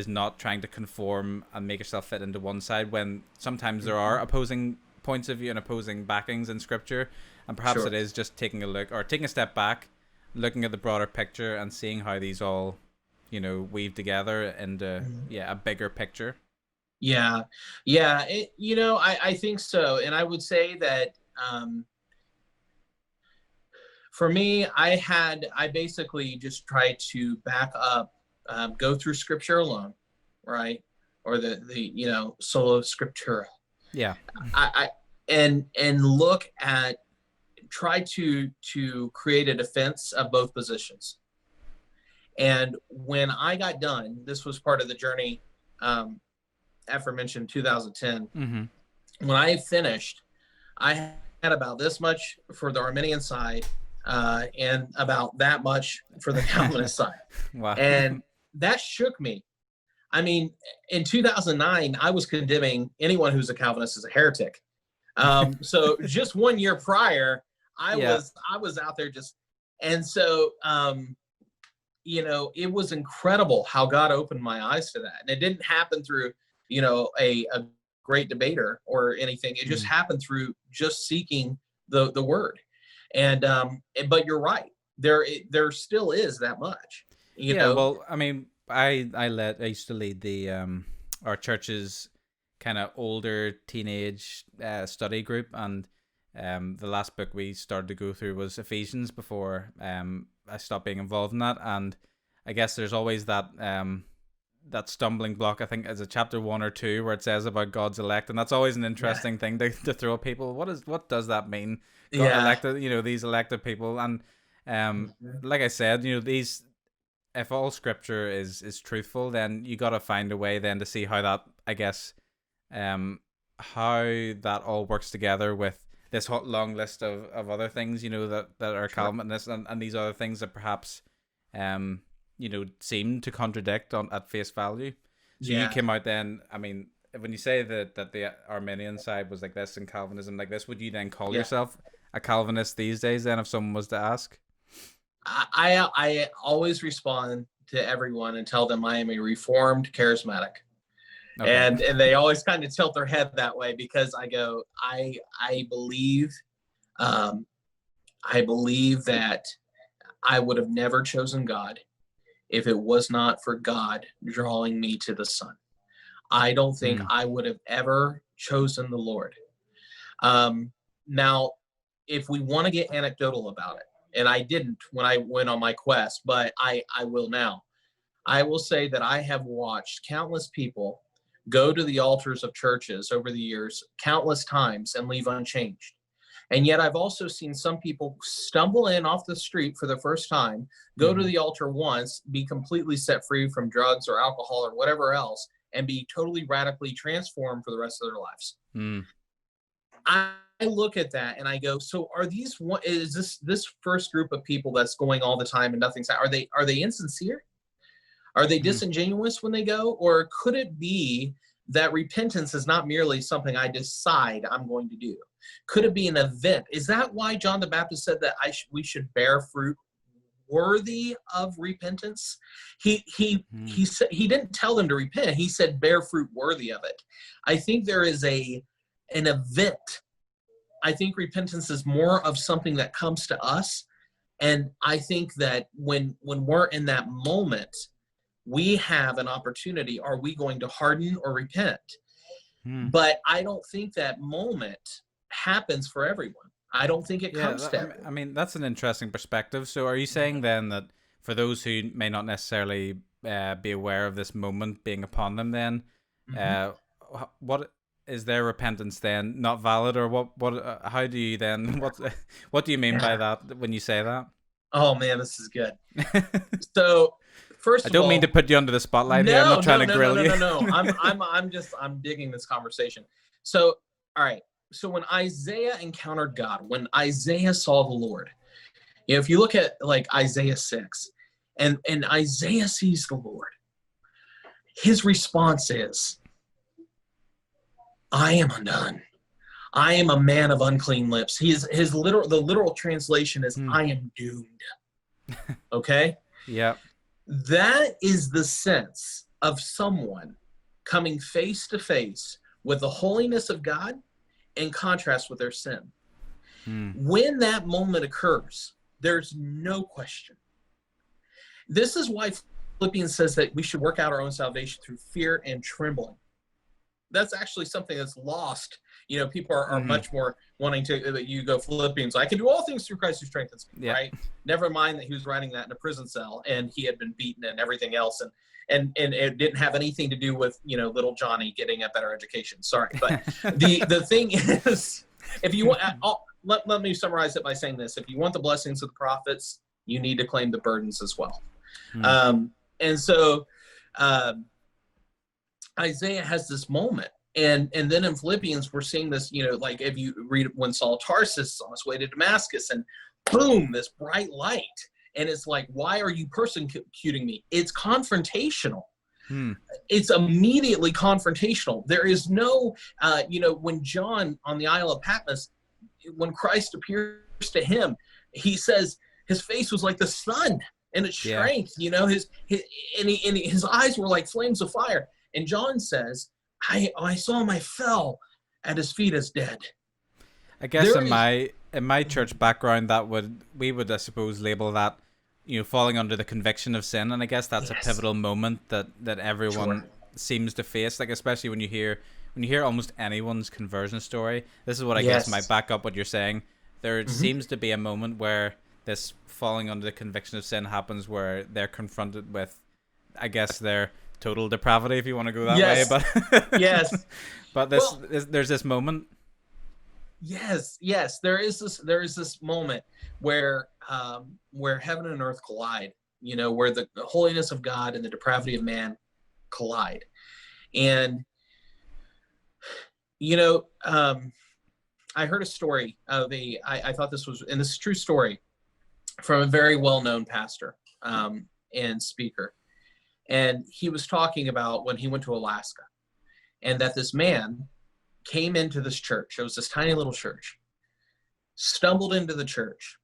not trying to conform and make yourself fit into one side, when sometimes there are opposing points of view and opposing backings in scripture, and perhaps it is just taking a step back, looking at the broader picture and seeing how these all weave together into a bigger picture. I think so. And I would say that For me, I basically just tried to back up, go through scripture alone, right? Or the solo scriptura. Yeah. I and look at, try to create a defense of both positions. And when I got done, this was part of the journey, aforementioned 2010. Mm-hmm. When I finished, I had about this much for the Arminian side, and about that much for the Calvinist side. Wow. And that shook me. I mean, in 2009, I was condemning anyone who's a Calvinist as a heretic. So just 1 year prior, I was out there just, and so, it was incredible how God opened my eyes to that. And it didn't happen through, a great debater or anything. It just happened through just seeking the word. And, but you're right. There still is that much, you know? Well, I mean, I used to lead the, our church's kind of older teenage study group, and the last book we started to go through was Ephesians before I stopped being involved in that. And I guess there's always that that stumbling block, I think, as a chapter 1 or 2 where it says about God's elect, and that's always an interesting thing to throw at people. What does that mean? God elected, these elected people, and like I said, these, if all scripture is truthful, then you got to find a way then to see how that, I guess, how that all works together with this long list of other things, that are Calvinist, and these other things that perhaps seem to contradict at face value. So you came out then, I mean, when you say that the Arminian side was like this and Calvinism like this, would you then call yourself a Calvinist these days then, if someone was to ask? I always respond to everyone and tell them I am a Reformed charismatic. Okay. And they always kind of tilt their head that way, because I go, I believe that I would have never chosen God if it was not for God drawing me to the Son. I don't think I would have ever chosen the Lord. Now, if we want to get anecdotal about it, and I didn't when I went on my quest, but I will now. I will say that I have watched countless people go to the altars of churches over the years countless times and leave unchanged. And yet I've also seen some people stumble in off the street for the first time, go to the altar once, be completely set free from drugs or alcohol or whatever else, and be totally radically transformed for the rest of their lives. I look at that and I go, so is this first group of people that's going all the time and nothing's, are they insincere? Are they disingenuous when they go? Or could it be that repentance is not merely something I decide I'm going to do? Could it be an event? Is that why John the Baptist said that we should bear fruit worthy of repentance? He said, he didn't tell them to repent. He said bear fruit worthy of it. I think there is an event. I think repentance is more of something that comes to us. And I think that when we're in that moment, we have an opportunity. Are we going to harden or repent? But I don't think that moment happens for everyone. I don't think it comes to everyone. I mean, that's an interesting perspective. So are you saying then that for those who may not necessarily be aware of this moment being upon them, then what is their repentance then not valid, or what how do you then what do you mean by that when you say that? Oh man, this is good. So first of all, I don't mean to put you under the spotlight here. I'm not trying to grill you. No. I'm digging this conversation. So all right. So when Isaiah encountered God, when Isaiah saw the Lord, if you look at like Isaiah 6, and Isaiah sees the Lord, his response is, I am undone. I am a man of unclean lips. The literal translation is, I am doomed. Okay? Yeah. That is the sense of someone coming face to face with the holiness of God in contrast with their sin. When that moment occurs, there's no question. This is why Philippians says that we should work out our own salvation through fear and trembling. that's actually something that's lost. You know, people are much more wanting to, you go Philippians, I can do all things through Christ who strengthens me, right? Never mind that he was writing that in a prison cell and he had been beaten and everything else. And it didn't have anything to do with, you know, little Johnny getting a better education. Sorry. But the thing is, if you want, let me summarize it by saying this. If you want the blessings of the prophets, you need to claim the burdens as well. And so Isaiah has this moment. And then in Philippians, we're seeing this, you know, like if you read when Saul of Tarsus is on his way to Damascus and boom, this bright light. And it's like, why are you persecuting me? It's confrontational. It's immediately confrontational. There is no, you know, when John on the Isle of Patmos, when Christ appears to him, he says his face was like the sun and its strength, you know, his eyes were like flames of fire. And John says, I saw him, I fell at his feet as dead. I guess in my church background, we would I suppose label that, you know, falling under the conviction of sin, and I guess that's a pivotal moment that everyone seems to face. Like especially when you hear almost anyone's conversion story. This is what I guess might back up what you're saying. There seems to be a moment where this falling under the conviction of sin happens, where they're confronted with, I guess, their total depravity, if you want to go that way. But but there's this moment. Yes, there is this moment where heaven and earth collide, you know, where the holiness of God and the depravity of man collide. And, you know, I heard a story of I thought this was, and this is a true story, from a very well-known pastor and speaker. And he was talking about when he went to Alaska, and that this man came into this church. It was this tiny little church, stumbled into the church.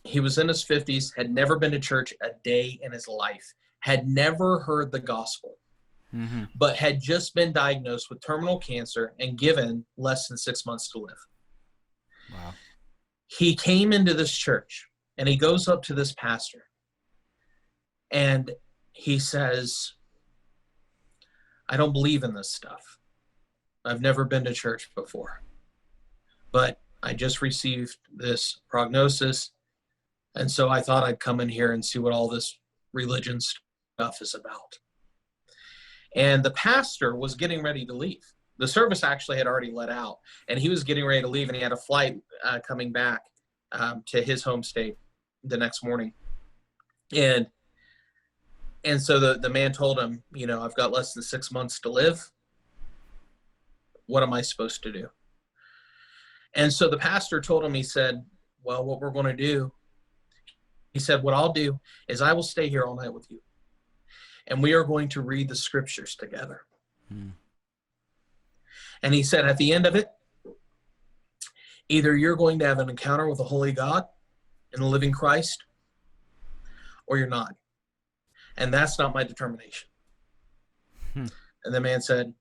He was in his 50s, had never been to church a day in his life, had never heard the gospel, but had just been diagnosed with terminal cancer and given less than 6 months to live. Wow. He came into this church and he goes up to this pastor and he says, I don't believe in this stuff. I've never been to church before, but I just received this prognosis. And so I thought I'd come in here and see what all this religion stuff is about. And the pastor was getting ready to leave. The service actually had already let out, and he was getting ready to leave, and he had a flight coming back to his home state the next morning. And so the man told him, you know, I've got less than 6 months to live. What am I supposed to do? And so the pastor told him, he said, well, what we're going to do, he said, what I'll do is I will stay here all night with you. And we are going to read the scriptures together. And he said, at the end of it, either you're going to have an encounter with the Holy God and the living Christ, or you're not. And that's not my determination. And the man said,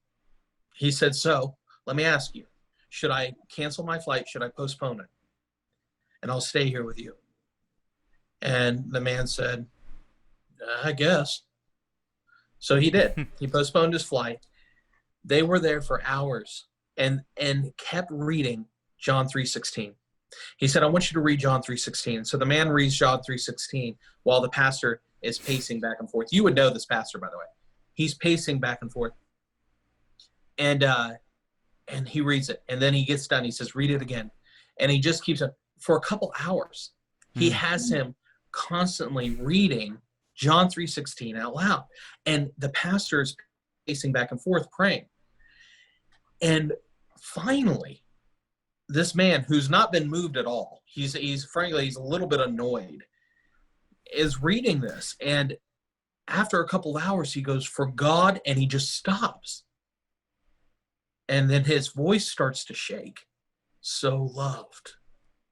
so let me ask you, should I cancel my flight? Should I postpone it? And I'll stay here with you. And the man said, I guess. So he did. He postponed his flight. They were there for hours and kept reading John 3:16. He said, I want you to read John 3:16. So the man reads John 3:16 while the pastor is pacing back and forth. You would know this pastor, by the way. He's pacing back and forth. And he reads it. And then he gets done. He says, read it again. And he just keeps it for a couple hours. He has him constantly reading John 3:16 out loud. And the pastor is pacing back and forth praying. And finally, this man who's not been moved at all, he's frankly, he's a little bit annoyed, is reading this. And after a couple of hours, he goes, for God, and he just stops. And then his voice starts to shake. So loved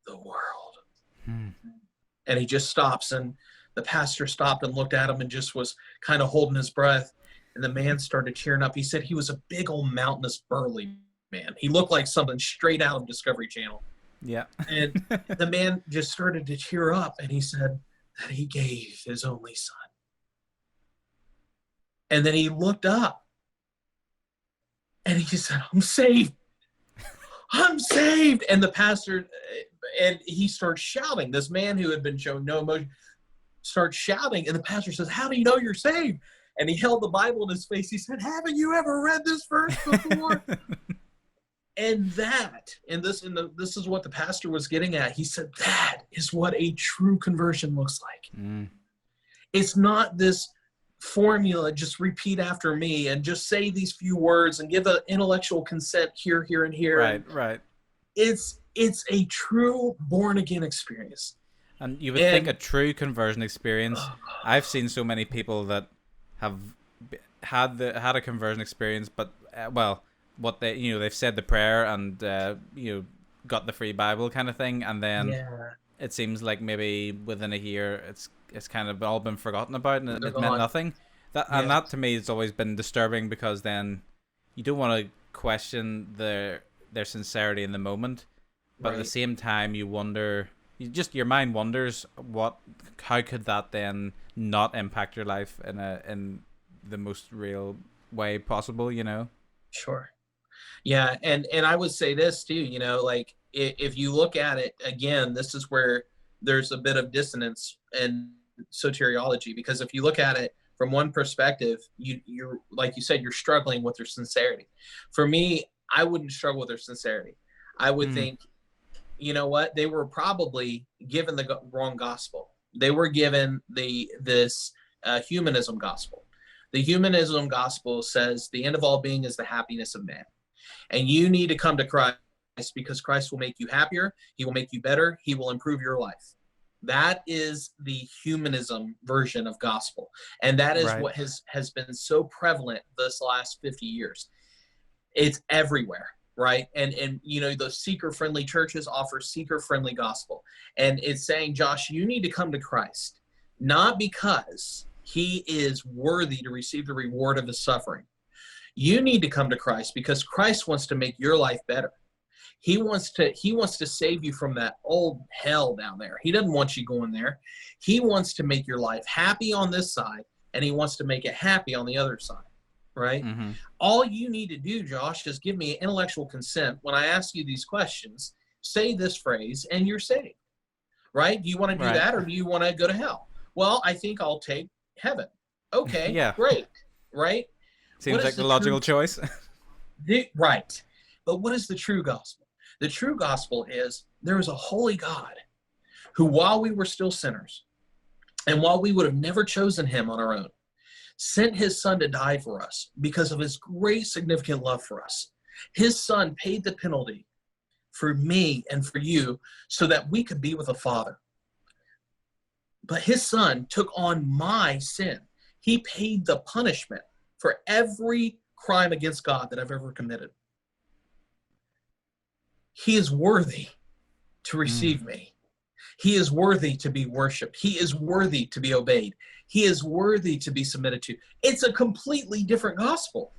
the world. And he just stops, and the pastor stopped and looked at him and just was kind of holding his breath. And the man started cheering up. He said he was a big old mountainous burly man. He looked like something straight out of Discovery Channel. Yeah. And the man just started to cheer up, and he said that he gave his only son. And then he looked up, And he said, I'm saved. I'm saved. And the pastor, and he starts shouting. This man who had been shown no emotion starts shouting. And the pastor says, how do you know you're saved? And he held the Bible in his face. He said, haven't you ever read this verse before? And this is what the pastor was getting at. He said, that is what a true conversion looks like. It's not this formula, just repeat after me and just say these few words and give an intellectual consent here, here, and here. Right. It's a true born again experience. And you would think a true conversion experience. I've seen so many people that have had a conversion experience, but what they've said the prayer and got the free Bible kind of thing, and then it seems like maybe within a year it's kind of all been forgotten about, and it meant nothing. And that to me has always been disturbing, because then you don't want to question their sincerity in the moment, but at the same time you wonder, your mind wonders how could that then not impact your life in the most real way possible, Sure. Yeah, and I would say this too, like if you look at it again, this is where there's a bit of dissonance in soteriology, because if you look at it from one perspective, you're like you said, you're struggling with their sincerity. For me, I wouldn't struggle with their sincerity. I would think, you know what, they were probably given the wrong gospel. They were given this humanism gospel. The humanism gospel says the end of all being is the happiness of man. And you need to come to Christ because Christ will make you happier. He will make you better. He will improve your life. That is the humanism version of gospel. And that is what has been so prevalent this last 50 years. It's everywhere, right? And those seeker-friendly churches offer seeker-friendly gospel. And it's saying, Josh, you need to come to Christ, not because he is worthy to receive the reward of his suffering. You need to come to Christ because Christ wants to make your life better. He wants to save you from that old hell down there. He doesn't want you going there. He wants to make your life happy on this side, and he wants to make it happy on the other side, right? All you need to do, Josh, is give me intellectual consent when I ask you these questions. Say this phrase, and you're saved, right? Do you want to do that, or do you want to go to hell? Well, I think I'll take heaven. Okay, great, right? Seems like the logical choice. Right. But what is the true gospel? The true gospel is there is a holy God who, while we were still sinners, and while we would have never chosen him on our own, sent his son to die for us because of his great significant love for us. His son paid the penalty for me and for you so that we could be with the Father. But his son took on my sin. He paid the punishment for every crime against God that I've ever committed. He is worthy to receive me. He is worthy to be worshiped. He is worthy to be obeyed. He is worthy to be submitted to. It's a completely different gospel.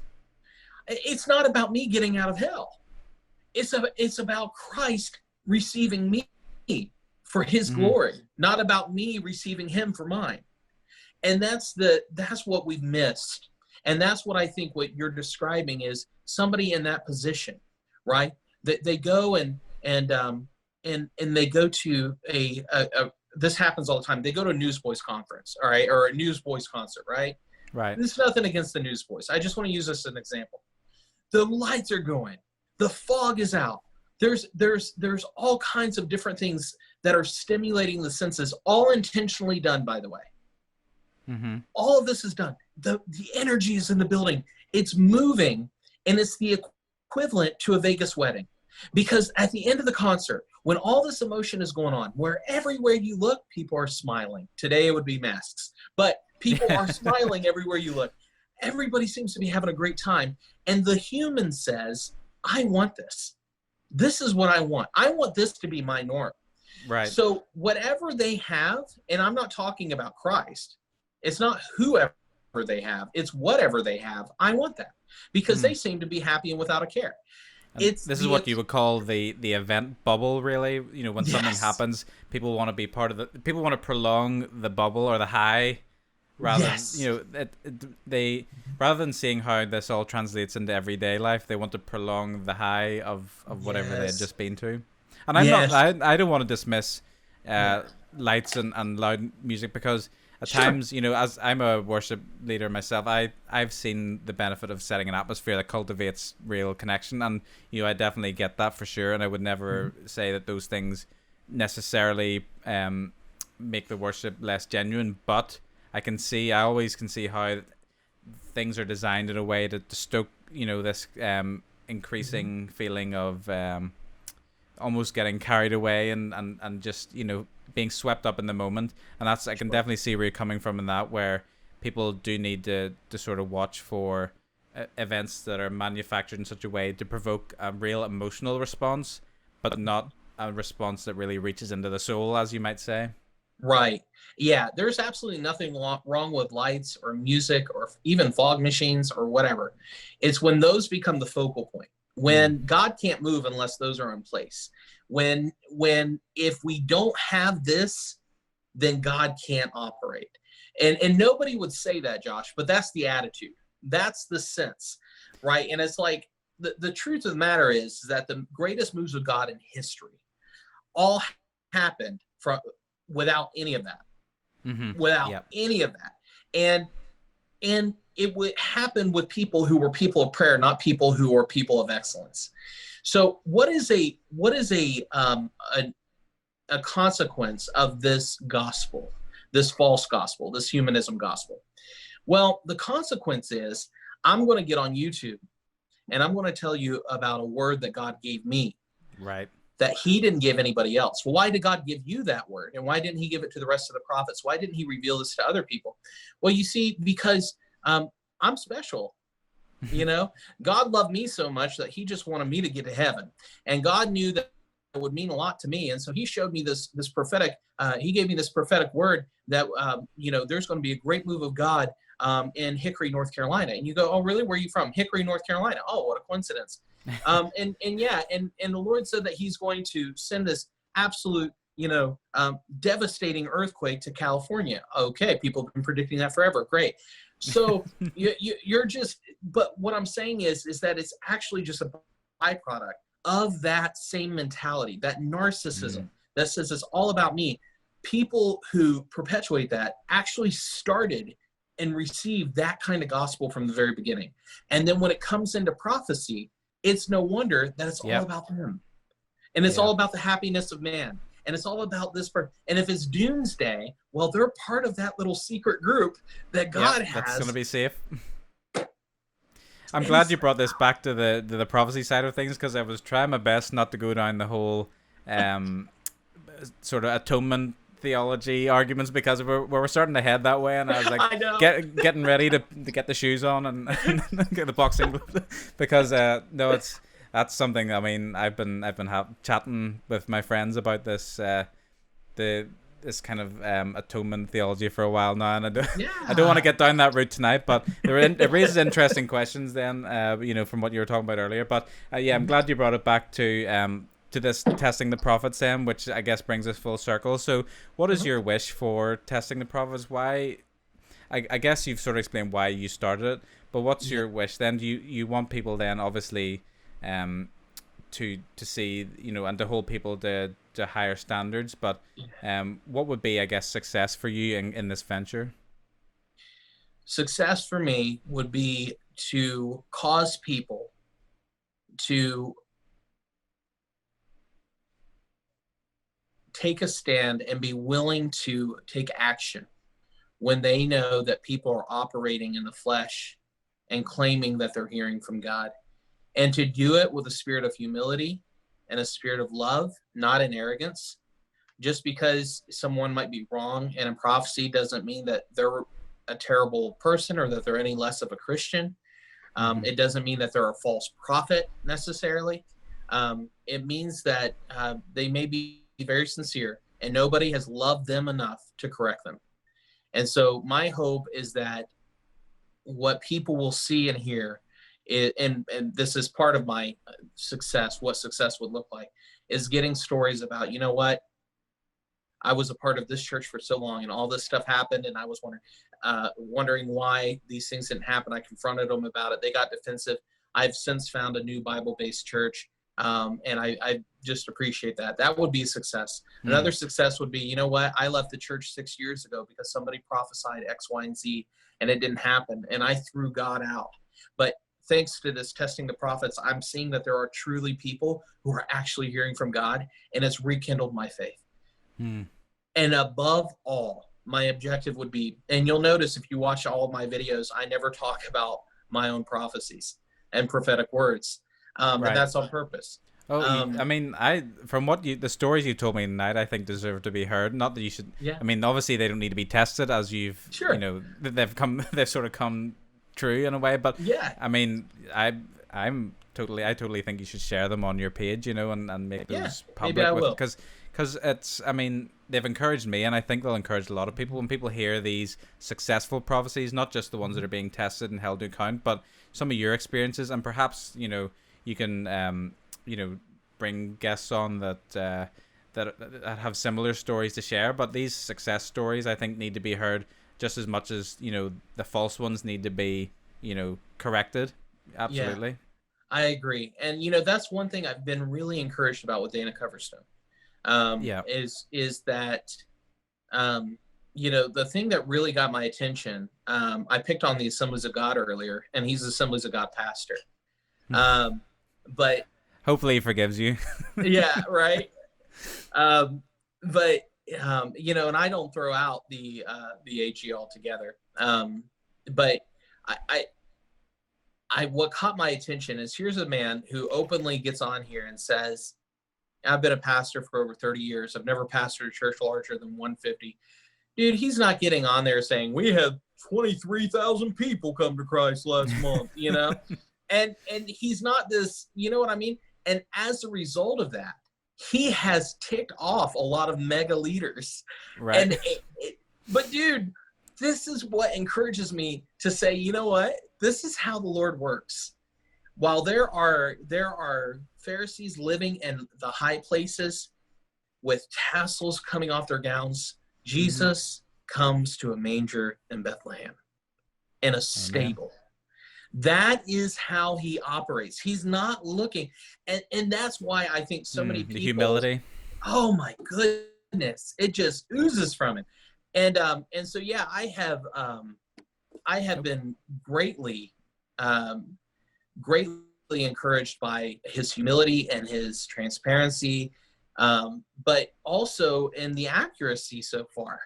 It's not about me getting out of hell. It's about Christ receiving me for his glory, not about me receiving him for mine. And that's what we've missed. And that's what I think what you're describing is somebody in that position, right? That they go and they go to a this happens all the time. They go to a Newsboys conference, all right, or a Newsboys concert, right? Right. There's nothing against the Newsboys. I just want to use this as an example. The lights are going. The fog is out. There's all kinds of different things that are stimulating the senses, all intentionally done, by the way. All of this is done. The energy is in the building. It's moving, and it's the equivalent to a Vegas wedding. Because at the end of the concert, when all this emotion is going on, where everywhere you look, people are smiling. Today it would be masks. But people are smiling everywhere you look. Everybody seems to be having a great time. And the human says, I want this. This is what I want. I want this to be my norm. Right. So whatever they have, and I'm not talking about Christ, it's not whoever they have, it's whatever they have. I want that because they seem to be happy and without a care. This is what you would call the event bubble, really. When something happens, people want to be part of the. People want to prolong the bubble or the high, rather than rather than seeing how this all translates into everyday life, they want to prolong the high of whatever they had Yes. just been to. And Yes. I don't want to dismiss Yeah. lights and loud music, because at Sure. times, you know, as I'm a worship leader myself, I've seen the benefit of setting an atmosphere that cultivates real connection, and you know, I definitely get that for sure. And I would never say that those things necessarily make the worship less genuine, but I always can see how things are designed in a way to stoke, you know, this Mm-hmm. increasing feeling of almost getting carried away, and just, you know, being swept up in the moment. And that's, I can Sure. definitely see where you're coming from in that, where people do need to sort of watch for events that are manufactured in such a way to provoke a real emotional response, but not a response that really reaches into the soul, as you might say. Right. Yeah, there's absolutely nothing wrong with lights or music or even fog machines or whatever. It's when those become the focal point. Mm. When God can't move unless those are in place. When if we don't have this, then God can't operate. And nobody would say that, Josh, but that's the attitude. That's the sense, right? And it's like the truth of the matter is that the greatest moves of God in history all happened from without any of that, Mm-hmm. without Yep. any of that. And it would happen with people who were people of prayer, not people who were people of excellence. So what is a consequence of this gospel, this false gospel, this humanism gospel? Well, the consequence is I'm going to get on YouTube and I'm going to tell you about a word that God gave me Right. that he didn't give anybody else. Well, why did God give you that word? And why didn't he give it to the rest of the prophets? Why didn't he reveal this to other people? Well, you see, because I'm special. You know, God loved me so much that he just wanted me to get to heaven. And God knew that it would mean a lot to me. And so he showed me this prophetic, he gave me this prophetic word that, there's going to be a great move of God in Hickory, North Carolina. And you go, oh, really? Where are you from? Hickory, North Carolina. Oh, what a coincidence. And the Lord said that he's going to send this absolute, devastating earthquake to California. Okay, people have been predicting that forever. Great. So you're just, but what I'm saying is that it's actually just a byproduct of that same mentality, that Mm. narcissism that says it's all about me. People who perpetuate that actually started and received that kind of gospel from the very beginning. And then when it comes into prophecy, it's no wonder that it's all Yep. about them. And it's all Yep. about the happiness of man. And it's all about this part. And if it's doomsday, well, they're part of that little secret group that Yep. God That's gonna has. be safe. I'm And glad you brought this back to the prophecy side of things, because I was trying my best not to go down the whole um, sort of atonement theology arguments, because we're starting to head that way, and I was like I know. getting ready to get the shoes on and get the boxing gloves, because no, that's something. I mean, I've been chatting with my friends about the this kind of atonement theology for a while now, and I don't want to Yeah. get down that route tonight, but it raises interesting questions then, from what you were talking about earlier. But yeah, I'm glad you brought it back to this testing the prophets then, which I guess brings us full circle. So what is Mhm. your wish for testing the prophets? Why? I guess you've sort of explained why you started it, but what's Yeah. your wish then? Do you want people then, obviously, um, to see, and to hold people to higher standards, but what would be, I guess, success for you in this venture? Success for me would be to cause people to take a stand and be willing to take action when they know that people are operating in the flesh and claiming that they're hearing from God. And to do it with a spirit of humility and a spirit of love, not in arrogance. Just because someone might be wrong in a prophecy doesn't mean that they're a terrible person or that they're any less of a Christian. Mm-hmm. It doesn't mean that they're a false prophet necessarily. It means that they may be very sincere and nobody has loved them enough to correct them. And so my hope is that what people will see and hear, and this is part of my success, what success would look like, is getting stories about, you know what, I was a part of this church for so long and all this stuff happened and I was wondering why these things didn't happen. I confronted them about it. They got defensive. I've since found a new Bible-based church. And I just appreciate that. That would be a success. Another success would be, you know what? I left the church 6 years ago because somebody prophesied X, Y, and Z, and it didn't happen. And I threw God out. But thanks to this testing the prophets, I'm seeing that there are truly people who are actually hearing from God, and it's rekindled my faith. And above all, my objective would be, and you'll notice if you watch all of my videos, I never talk about my own prophecies and prophetic words. And that's on purpose. I mean, from what the stories you told me tonight, I think deserve to be heard. Not that you should. Yeah. I mean, obviously they don't need to be tested, as you've, Sure. you know, they've sort of come true in a way. But yeah, I mean, I totally think you should share them on your page, you know, and make those public. Maybe I will. Because it's, I mean, they've encouraged me, and I think they'll encourage a lot of people. When people hear these successful prophecies, not just the ones that are being tested and held to account, but some of your experiences, and perhaps, you know, you can, you know, bring guests on that have similar stories to share. But these success stories, I think, need to be heard just as much as, you know, the false ones need to be, you know, corrected. Absolutely. Yeah, I agree. And, you know, that's one thing I've been really encouraged about with Dana Coverstone. Is that, you know, the thing that really got my attention, I picked on the Assemblies of God earlier, and he's the Assemblies of God pastor. But hopefully he forgives you. yeah, right. But you know, and I don't throw out the AG altogether. But I what caught my attention is, here's a man who openly gets on here and says, I've been a pastor for over 30 years. I've never pastored a church larger than 150. Dude, he's not getting on there saying, we had 23,000 people come to Christ last month, you know? And he's not this, you know what I mean? And as a result of that, he has ticked off a lot of mega leaders. Right. And but dude, this is what encourages me to say, you know what? This is how the Lord works. While there are Pharisees living in the high places with tassels coming off their gowns, Jesus comes to a manger in Bethlehem, in a stable. Amen. That is how he operates. He's not looking. And that's why I think so many people. The humility. Oh my goodness. It just oozes from it. And so, yeah, I have been greatly encouraged by his humility and his transparency, but also in the accuracy so far.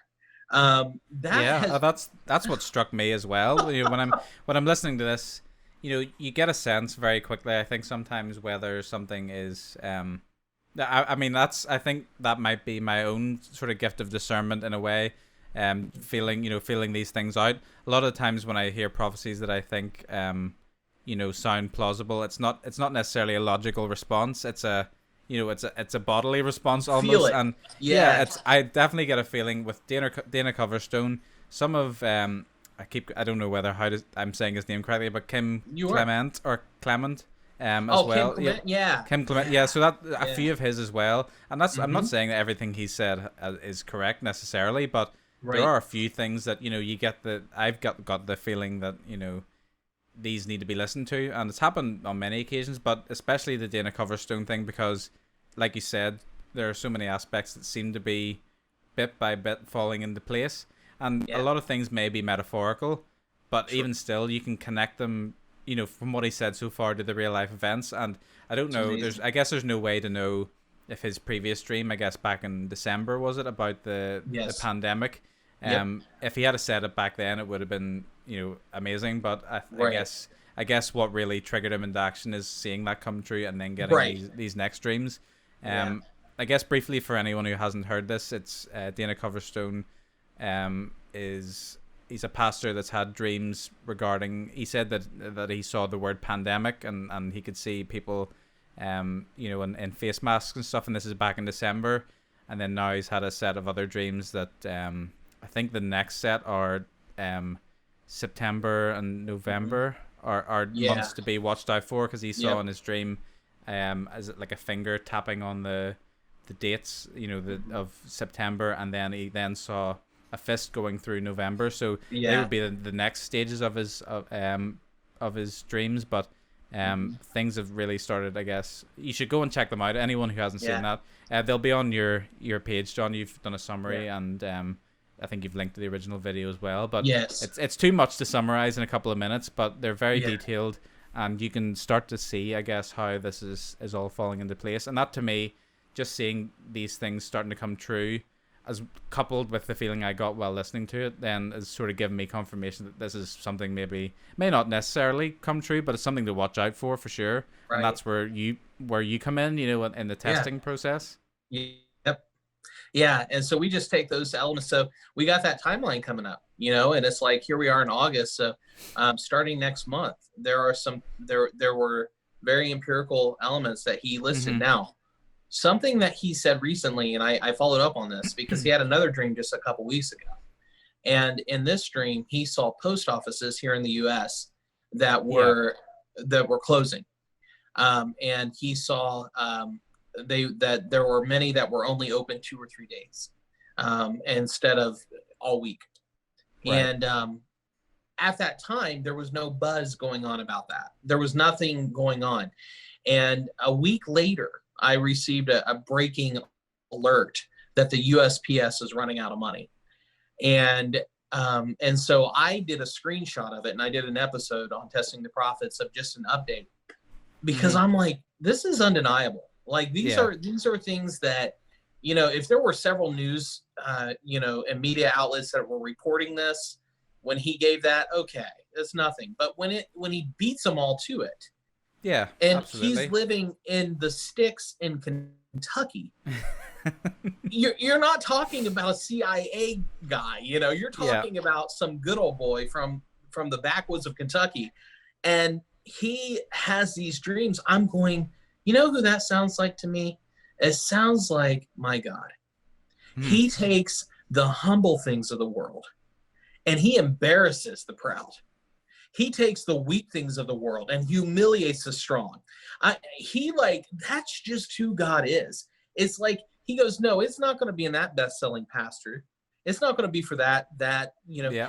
That's what struck me as well. You know, when I'm listening to this, you know, you get a sense very quickly, I think, sometimes whether something is I think that might be my own sort of gift of discernment in a way, feeling these things out. A lot of times when I hear prophecies that I think you know, sound plausible, it's not necessarily a logical response. It's a bodily response almost. Feel it. And I definitely get a feeling with Dana Coverstone. Some of I don't know whether I'm saying his name correctly, but Kim Clement as well. Kim Clement, yeah. Kim Clement, yeah. So that a few of his as well, and that's I'm not saying that everything he said is correct necessarily, but there are a few things that, you know, you get I've got the feeling that, you know, these need to be listened to, and it's happened on many occasions, but especially the Dana Coverstone thing, because, like you said, there are so many aspects that seem to be bit by bit falling into place, and a lot of things may be metaphorical, but even still, you can connect them, you know, from what he said so far to the real life events. And I don't know, I guess there's no way to know if his previous dream, I guess back in December, was it, about the pandemic, if he had said it back then, it would have been, you know, amazing. But I guess what really triggered him into action is seeing that come true and then getting these next dreams. I guess briefly for anyone who hasn't heard this, it's Dana Coverstone he's a pastor that's had dreams regarding, he said that he saw the word pandemic and he could see people you know, in face masks and stuff, and this is back in December. And then now he's had a set of other dreams that I think the next set are September and November are months to be watched out for, because he saw in his dream as like a finger tapping on the the dates, of September, and then he then saw a fist going through November. So they would be the next stages of his dreams. But things have really started. I guess you should go and check them out. Anyone who hasn't seen that, they'll be on your page, John. You've done a summary, and I think you've linked to the original video as well. But it's too much to summarize in a couple of minutes. But they're very detailed, and you can start to see, I guess, how this is all falling into place. And that, to me, just seeing these things starting to come true, as coupled with the feeling I got while listening to it, then is sort of giving me confirmation that this is something may not necessarily come true, but it's something to watch out for sure. Right. And that's where you come in, in the testing process. Yep. Yeah. And so we just take those elements. So we got that timeline coming up, and it's like, here we are in August. So starting next month, there were very empirical elements that he listed. Now, something that he said recently, and I followed up on this because he had another dream just a couple weeks ago. And in this dream, he saw post offices here in the U.S. that were closing. And he saw that there were many that were only open 2 or 3 days instead of all week. Right. And at that time, there was no buzz going on about that. There was nothing going on. And a week later, I received a breaking alert that the USPS is running out of money. And so I did a screenshot of it, and I did an episode on Testing the Prophets of just an update, because I'm like, this is undeniable. Like these are things that, if there were several news, and media outlets that were reporting this, when he gave that, okay, it's nothing. But when he beats them all to it, yeah, and absolutely. He's living in the sticks in Kentucky. You're not talking about a CIA guy, you're talking about some good old boy from the backwoods of Kentucky. And he has these dreams. I'm going, who that sounds like to me? It sounds like my God. He takes the humble things of the world and he embarrasses the proud. He takes the weak things of the world and humiliates the strong. That's just who God is. It's like, he goes, no, it's not going to be in that best-selling pastor. It's not going to be for that, and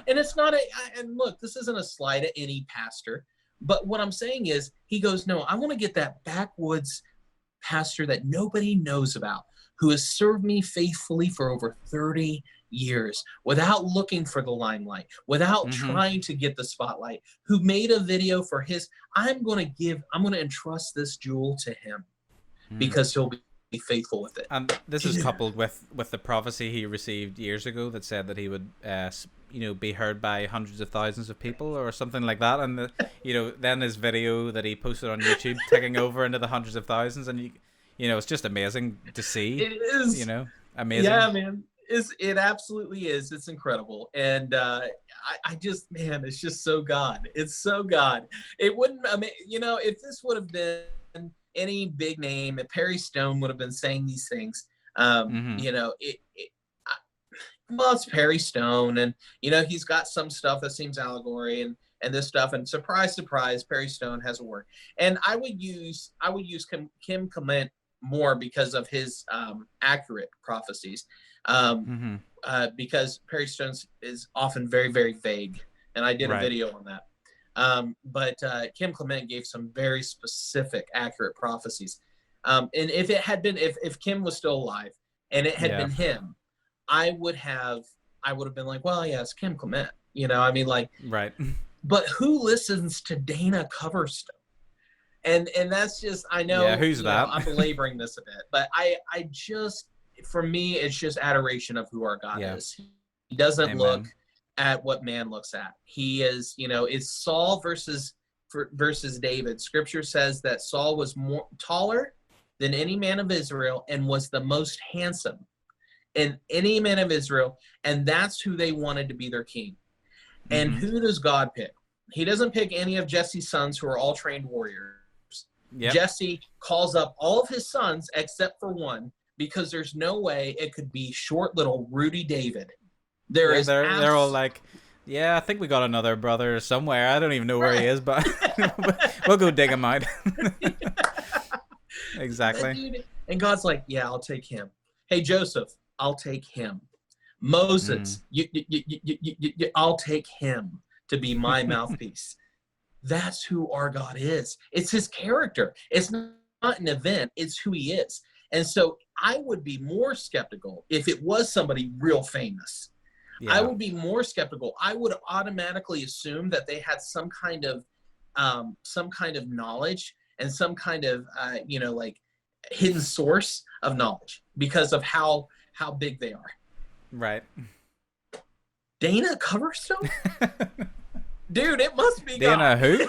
it's not and look, this isn't a slight at any pastor, but what I'm saying is, he goes, no, I want to get that backwoods pastor that nobody knows about, who has served me faithfully for over 30 years without looking for the limelight, without trying to get the spotlight, who made a video for his, I'm going to entrust this jewel to him because he'll be faithful with it. And this is coupled with the prophecy he received years ago that said that he would be heard by hundreds of thousands of people or something like that, and then his video that he posted on YouTube taking over into the hundreds of thousands, and it's just amazing to see. It is amazing. Yeah, man. It absolutely is. It's incredible. And I just, man, it's just so God. It's so God. It wouldn't, if this would have been any big name, if Perry Stone would have been saying these things, it's Perry Stone, and, he's got some stuff that seems allegory and this stuff, and surprise, surprise, Perry Stone has a word. And I would use Kim Clement more because of his accurate prophecies. Because Perry Stone is often very, very vague, and I did a video on that. But Kim Clement gave some very specific, accurate prophecies. And if Kim was still alive and it had been him, I would have been like, well, yeah, it's Kim Clement, right. But who listens to Dana Coverstone? And that's just, I know, who's that? I'm belaboring this a bit, but I just, for me, it's just adoration of who our God is. He doesn't look at what man looks at. He is, it's Saul versus David. Scripture says that Saul was taller than any man of Israel and was the most handsome in any man of Israel. And that's who they wanted to be their king. And who does God pick? He doesn't pick any of Jesse's sons who are all trained warriors. Yep. Jesse calls up all of his sons except for one, because there's no way it could be short little Rudy David. They're all like, yeah, I think we got another brother somewhere. I don't even know where he is, but we'll go dig him out. Exactly. Dude, And God's like, yeah, I'll take him. Hey, Joseph, I'll take him. Moses, I'll take him to be my mouthpiece. That's who our God is. It's his character. It's not an event. It's who he is. And so I would be more skeptical if it was somebody real famous. Yeah. I would be more skeptical. I would automatically assume that they had some kind of knowledge and some kind of, like hidden source of knowledge because of how big they are. Right. Dana Coverstone? Dude, it must be Dana God. who?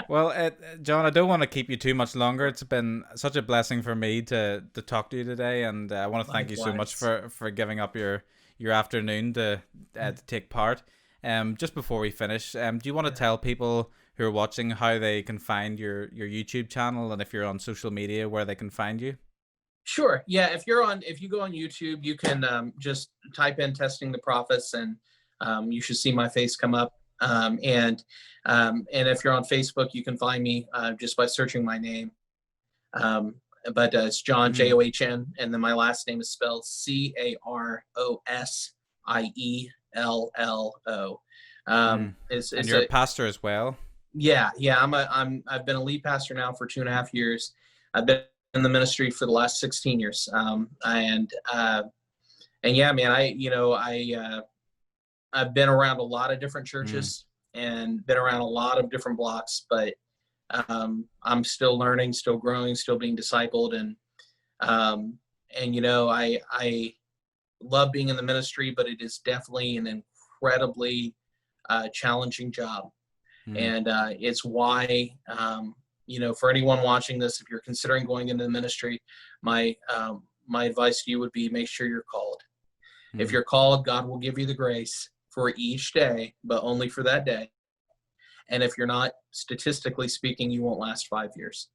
Well, John, I don't want to keep you too much longer. It's been such a blessing for me to talk to you today, and I want to thank you so much for giving up your afternoon to take part. Just before we finish, do you want to tell people who are watching how they can find your YouTube channel, and if you're on social media, where they can find you? Sure. Yeah. If you go on YouTube, you can just type in "Testing the Prophets," and you should see my face come up. And if you're on Facebook, you can find me just by searching my name. But it's John, John, and then my last name is spelled Carosiello. And you're a pastor as well. Yeah. I've been a lead pastor now for 2.5 years. I've been in the ministry for the last 16 years. And yeah, man, I've been around a lot of different churches and been around a lot of different blocks, but I'm still learning, still growing, still being discipled. And I love being in the ministry, but it is definitely an incredibly challenging job. And it's why, for anyone watching this, if you're considering going into the ministry, my advice to you would be make sure you're called. If you're called, God will give you the grace for each day, but only for that day. And if you're not, statistically speaking, you won't last 5 years.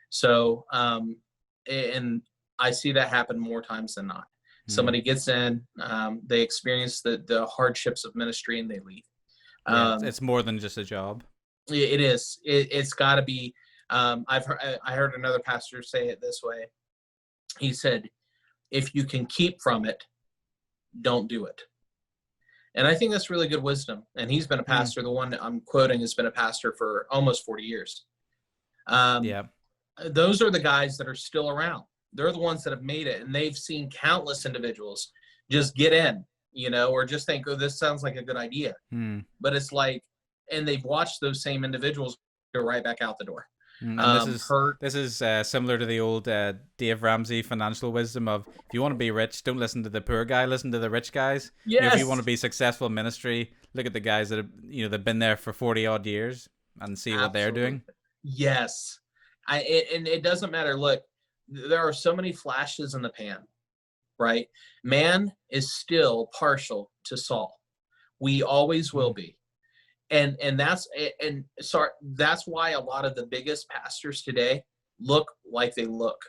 So, and I see that happen more times than not. Somebody gets in, they experience the hardships of ministry, and they leave. It's more than just a job. It is. It's got to be. I heard another pastor say it this way. He said, "If you can keep from it, don't do it." And I think that's really good wisdom. And he's been a pastor. The one I'm quoting has been a pastor for almost 40 years. Those are the guys that are still around. They're the ones that have made it, and they've seen countless individuals just get in, or just think, oh, this sounds like a good idea. But it's like, and they've watched those same individuals go right back out the door. This is similar to the old Dave Ramsey financial wisdom of, if you want to be rich, don't listen to the poor guy, listen to the rich guys. Yes. If you want to be successful in ministry, look at the guys that have, they've been there for 40 odd years and see what they're doing. Yes. And it doesn't matter. Look, there are so many flashes in the pan, right? Man is still partial to Saul. We always will be. And that's why a lot of the biggest pastors today look like they look.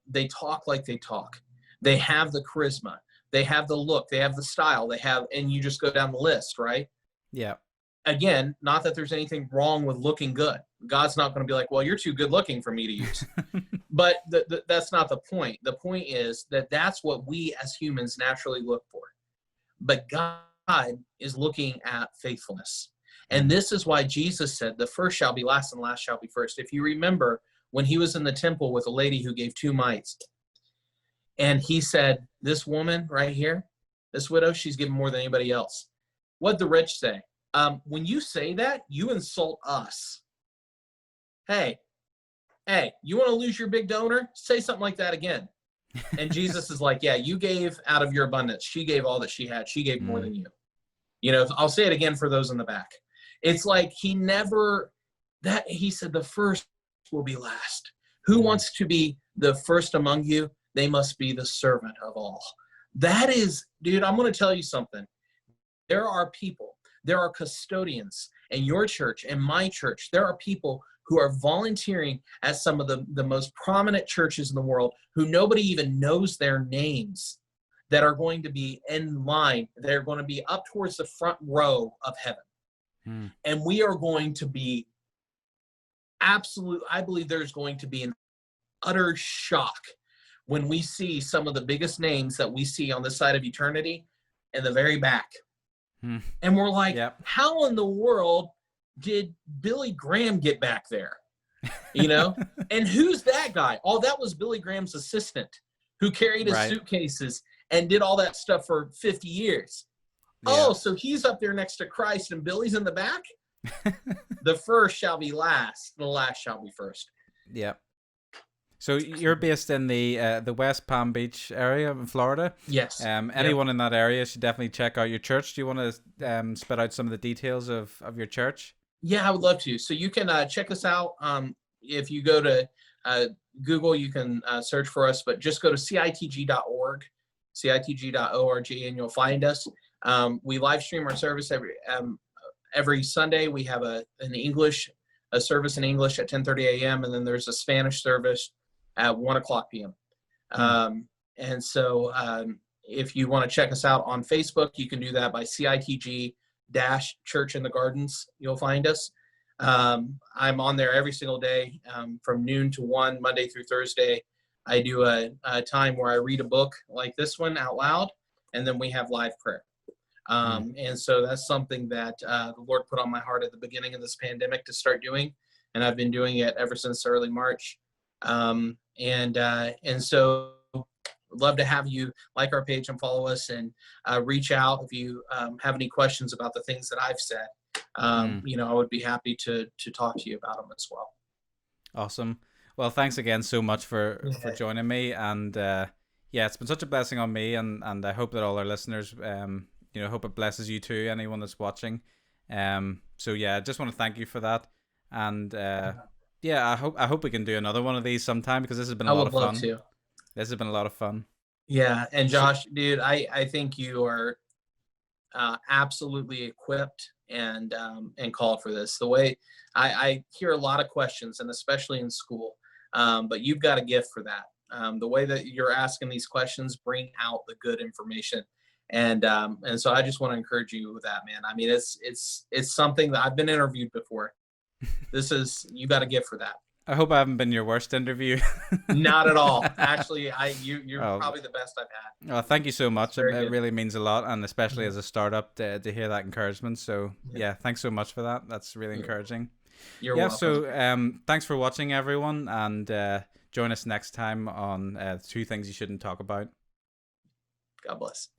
They talk like they talk. They have the charisma. They have the look. They have the style. And you just go down the list, right? Yeah. Again, not that there's anything wrong with looking good. God's not going to be like, well, you're too good looking for me to use. But that's not the point. The point is that that's what we as humans naturally look for. But God is looking at faithfulness. And this is why Jesus said, the first shall be last and last shall be first. If you remember when he was in the temple with a lady who gave 2 mites, and he said, this woman right here, this widow, she's given more than anybody else. What'd the rich say? When you say that, you insult us. Hey, you want to lose your big donor? Say something like that again. And Jesus is like, yeah, you gave out of your abundance. She gave all that she had. She gave more than you. I'll say it again for those in the back. It's like he said the first will be last. Who wants to be the first among you? They must be the servant of all. That is, dude, I'm going to tell you something. There are people, there are custodians in your church and my church. There are people who are volunteering at some of the most prominent churches in the world who nobody even knows their names, that are going to be in line. They're going to be up towards the front row of heaven. And we are going to be I believe there's going to be an utter shock when we see some of the biggest names that we see on this side of eternity in the very back. And we're like, how in the world did Billy Graham get back there? You know? And who's that guy? Oh, that was Billy Graham's assistant who carried his suitcases and did all that stuff for 50 years. Oh, so he's up there next to Christ and Billy's in the back? The first shall be last, the last shall be first. Yep. So you're based in the West Palm Beach area in Florida. Yes. Anyone in that area should definitely check out your church. Do you want to spit out some of the details of your church? Yeah, I would love to. So you can check us out. If you go to Google, you can search for us, but just go to CITG.org, CITG.org, and you'll find us. We live stream our service every Sunday. We have a service in English at 10:30 a.m. and then there's a Spanish service at 1:00 p.m. And so if you want to check us out on Facebook, you can do that by CITG-Church in the Gardens. You'll find us. I'm on there every single day from noon to 1, Monday through Thursday. I do a time where I read a book like this one out loud, and then we have live prayer. And so that's something that the Lord put on my heart at the beginning of this pandemic to start doing. And I've been doing it ever since early March. And so I'd love to have you like our page and follow us and reach out if you have any questions about the things that I've said. You know, I would be happy to talk to you about them as well. Awesome. Well, thanks again so much for joining me. And it's been such a blessing on me. And I hope that all our listeners, hope it blesses you too, anyone that's watching. I just want to thank you for that. And I hope we can do another one of these sometime, because this has been a lot of fun. I would love to. This has been a lot of fun. Yeah, and Josh, dude, I think you are absolutely equipped and called for this. The way I hear a lot of questions, and especially in school, but you've got a gift for that. The way that you're asking these questions bring out the good information. And so I just want to encourage you with that, man. I mean, it's something that I've been interviewed before. You got a gift for that. I hope I haven't been your worst interview. Not at all. Actually, you're probably the best I've had. Oh, thank you so much. It really means a lot, and especially as a startup to hear that encouragement. So thanks so much for that. That's really encouraging. You're welcome. So thanks for watching, everyone, and join us next time on 2 Things You Shouldn't Talk About. God bless.